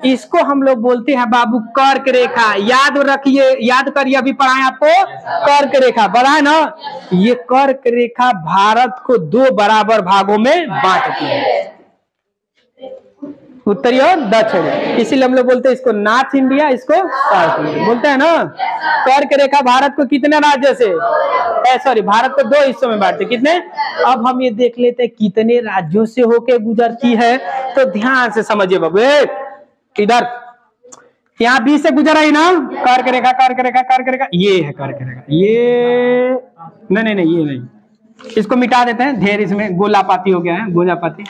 इसको हम लोग बोलते हैं बाबू कर्क रेखा। याद रखिए, याद करिए, अभी पढ़ाएं आपको कर्क रेखा, बना है ना। ये कर्क रेखा भारत को 2 बराबर भागों में बांटती है। उत्तरी और दक्षिणी, इसीलिए हम लोग बोलते हैं इसको नॉर्थ इंडिया, इसको साउथ इंडिया बोलते हैं ना। कर्क रेखा भारत को कितने राज्यों से, सॉरी भारत को 2 हिस्सों में बांटते, कितने। अब हम ये देख लेते हैं कितने राज्यों से होके गुजरती है, तो ध्यान से समझिए बाबू। इधर यहाँ 20 से गुजरा ही ना, कर्क रेखा कर्क रेखा कर्क रेखा, ये है कर्क रेखा, ये नहीं नहीं ये नहीं, इसको मिटा देते हैं, ढेर इसमें गोलापाती हो गया है, गोलापाती।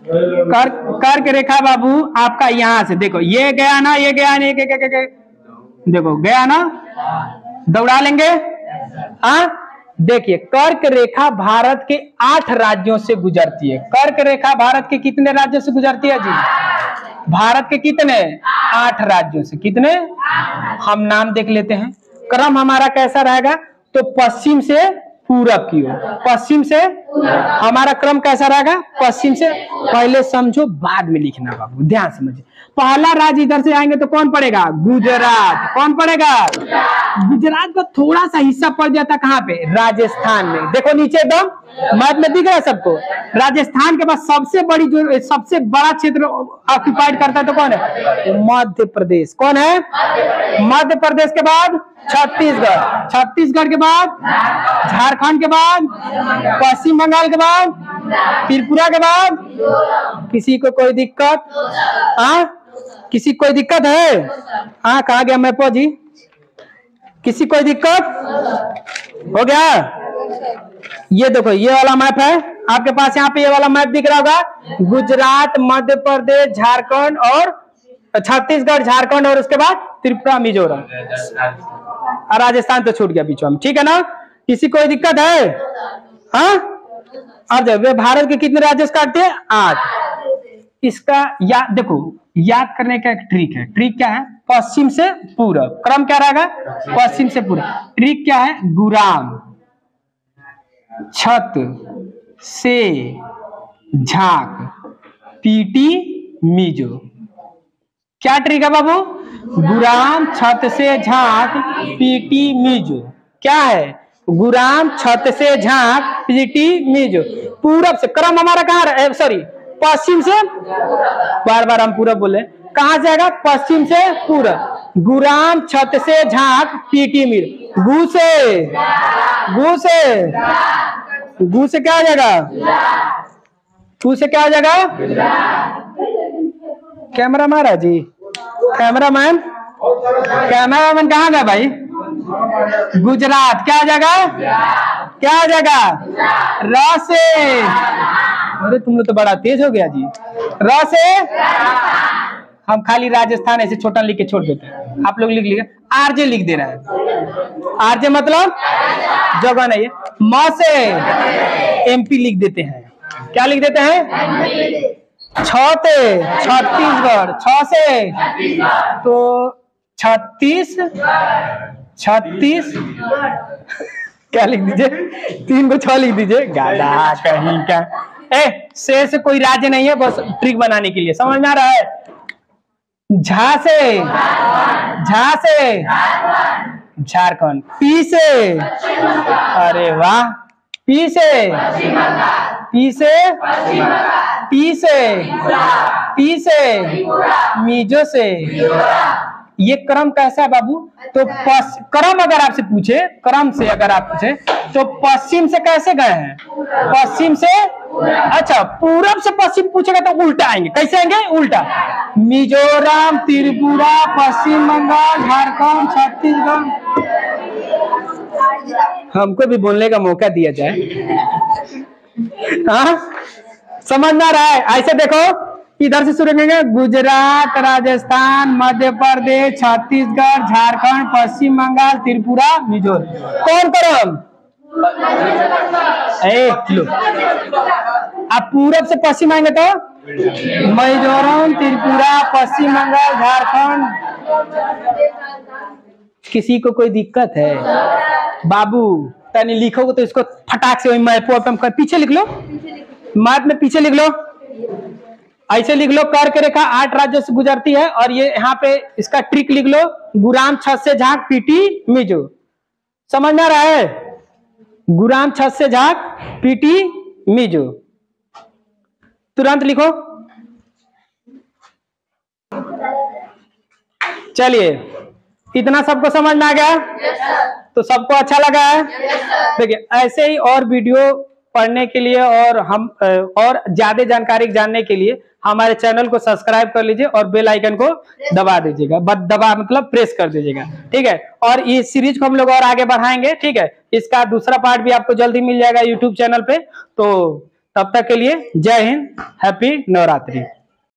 कर्क रेखा बाबू आपका यहाँ से देखो, ये गया ना, ये गया ना, देखो गया ना, दौड़ा लेंगे। हाँ देखिए, कर्क रेखा भारत के 8 राज्यों से गुजरती है। कर्क रेखा भारत के कितने राज्यों से गुजरती है जी? भारत के कितने? 8 राज्यों से। कितने? हम नाम देख लेते हैं। क्रम हमारा कैसा रहेगा, तो पश्चिम से पूरब की ओर, पश्चिम से हमारा क्रम कैसा रहेगा, पश्चिम से। पहले समझो बाद में लिखना बाबू, ध्यान समझिए। पहला राज्य इधर से आएंगे तो कौन पड़ेगा? गुजरात। कौन पड़ेगा? गुजरात का थोड़ा सा हिस्सा पड़ जाता कहाँ पे? राजस्थान में। देखो नीचे एकदम मैप में दिख रहा है सबको। राजस्थान के बाद सबसे बड़ी जो सबसे बड़ा क्षेत्र ऑक्युपाइड करता है तो कौन है? मध्य प्रदेश। कौन है? मध्य प्रदेश के बाद छत्तीसगढ़, छत्तीसगढ़ के बाद झारखंड के बाद पश्चिम बंगाल के बाद त्रिपुरा के बाद। किसी को कोई दिक्कत? हाँ किसी कोई दिक्कत है? हाँ कहा गया मैपो जी? किसी कोई दिक्कत? हो गया? ये देखो ये वाला मैप है आपके पास, यहाँ पे ये वाला मैप दिख रहा होगा। गुजरात, मध्य प्रदेश, झारखंड और छत्तीसगढ़, झारखंड और उसके बाद त्रिपुरा, मिजोरम, राजस्थान तो छूट गया बीच में, ठीक है ना। किसी कोई दिक्कत है? हाँ अब जब भारत के कितने राज्य काटते हैं? 8। इसका याद देखो, याद करने का एक ट्रिक है। ट्रिक क्या है? पश्चिम से पूरब, क्रम क्या रहेगा? पश्चिम से पूरब। ट्रिक क्या है? गुराम, छत से झाक, पीटी, मिजो। क्या ट्रिक है बाबू? गुराम, छत से झाक, पीटी, मिजो। क्या है? गुराम, छत से झाक, पीटी, मिजो। पूरब से, क्रम हमारा कहाँ है? सॉरी पश्चिम से, बार बार हम पूरब बोले, कहां से आएगा? पश्चिम से पूरब। गुराम, छत से झाक, पीटी, मिजो। गु से, गु से, गु से क्या आ जाएगा? गु से क्या आ जाएगा? कैमरा मारा जी, कैमरामैन, कैमरामैन कहाँ गया भाई? गुजरात। क्या आ जाएगा? क्या आ जाएगा? र से। अरे तुम लोग तो बड़ा तेज हो गया जी। र से हम खाली राजस्थान ऐसे छोटा लिख के छोड़ देते हैं, आप लोग लिख लीजिए। आरजे लिख दे रहा है। आरजे मतलब जगह नहीं है। म से एमपी लिख देते हैं। क्या लिख देते हैं? छ से छत्तीसगढ़, छ से तो 36, 36 क्या लिख दीजिए? 3 को 6 लिख दीजिए। गाधा कहीं का। से कोई राज्य नहीं है, बस ट्रिक बनाने के लिए, समझ में आ रहा है? झा से, झा से झारखंड। पी से, अरे वाह, पी से, पी से, पी से, पी से, मिजो से। ये क्रम कैसा है बाबू? तो क्रम अगर आपसे पूछे, क्रम से अगर आप पूछे तो पश्चिम से कैसे गए हैं? पश्चिम से, अच्छा पूरब से पश्चिम पूछेगा तो उल्टा आएंगे। कैसे आएंगे? उल्टा। मिजोरम, त्रिपुरा, पश्चिम बंगाल, झारखंड, छत्तीसगढ़। हमको भी बोलने का मौका दिया जाए। हाँ समझ ना रहा है? ऐसे देखो, इधर से शुरू करेंगे। गुजरात, राजस्थान, मध्य प्रदेश, छत्तीसगढ़, झारखंड, पश्चिम बंगाल, त्रिपुरा, मिजोरम। कौन क्रम? लो आप पूरब से पश्चिम आएंगे तो मिजोरम, त्रिपुरा, पश्चिम बंगाल, झारखंड। किसी को कोई दिक्कत है बाबू? तनी लिखोगे तो इसको फटाक से मैप पीछे लिख लो, मैप में पीछे लिख लो, ऐसे लिख लो। कर्क रेखा 8 राज्यों से गुजरती है और ये यहाँ पे इसका ट्रिक लिख लो। गुराम, छत से झाक, पीटी, मिजो। समझ में आ रहा है? गुराम, छत से झाक, पीटी, मिजो। तुरंत लिखो। चलिए, इतना सबको समझ में आ गया? तो सबको अच्छा लगा है? देखिए, ऐसे ही और वीडियो पढ़ने के लिए और हम और ज्यादा जानकारी जानने के लिए हमारे चैनल को सब्सक्राइब कर लीजिए और बेल आइकन को दबा दीजिएगा। दबा मतलब प्रेस कर दीजिएगा, ठीक है। और इस सीरीज को हम लोग और आगे बढ़ाएंगे, ठीक है। इसका दूसरा पार्ट भी आपको जल्दी मिल जाएगा यूट्यूब चैनल पे। तो तब तक के लिए जय हिंद, हैप्पी नवरात्रि।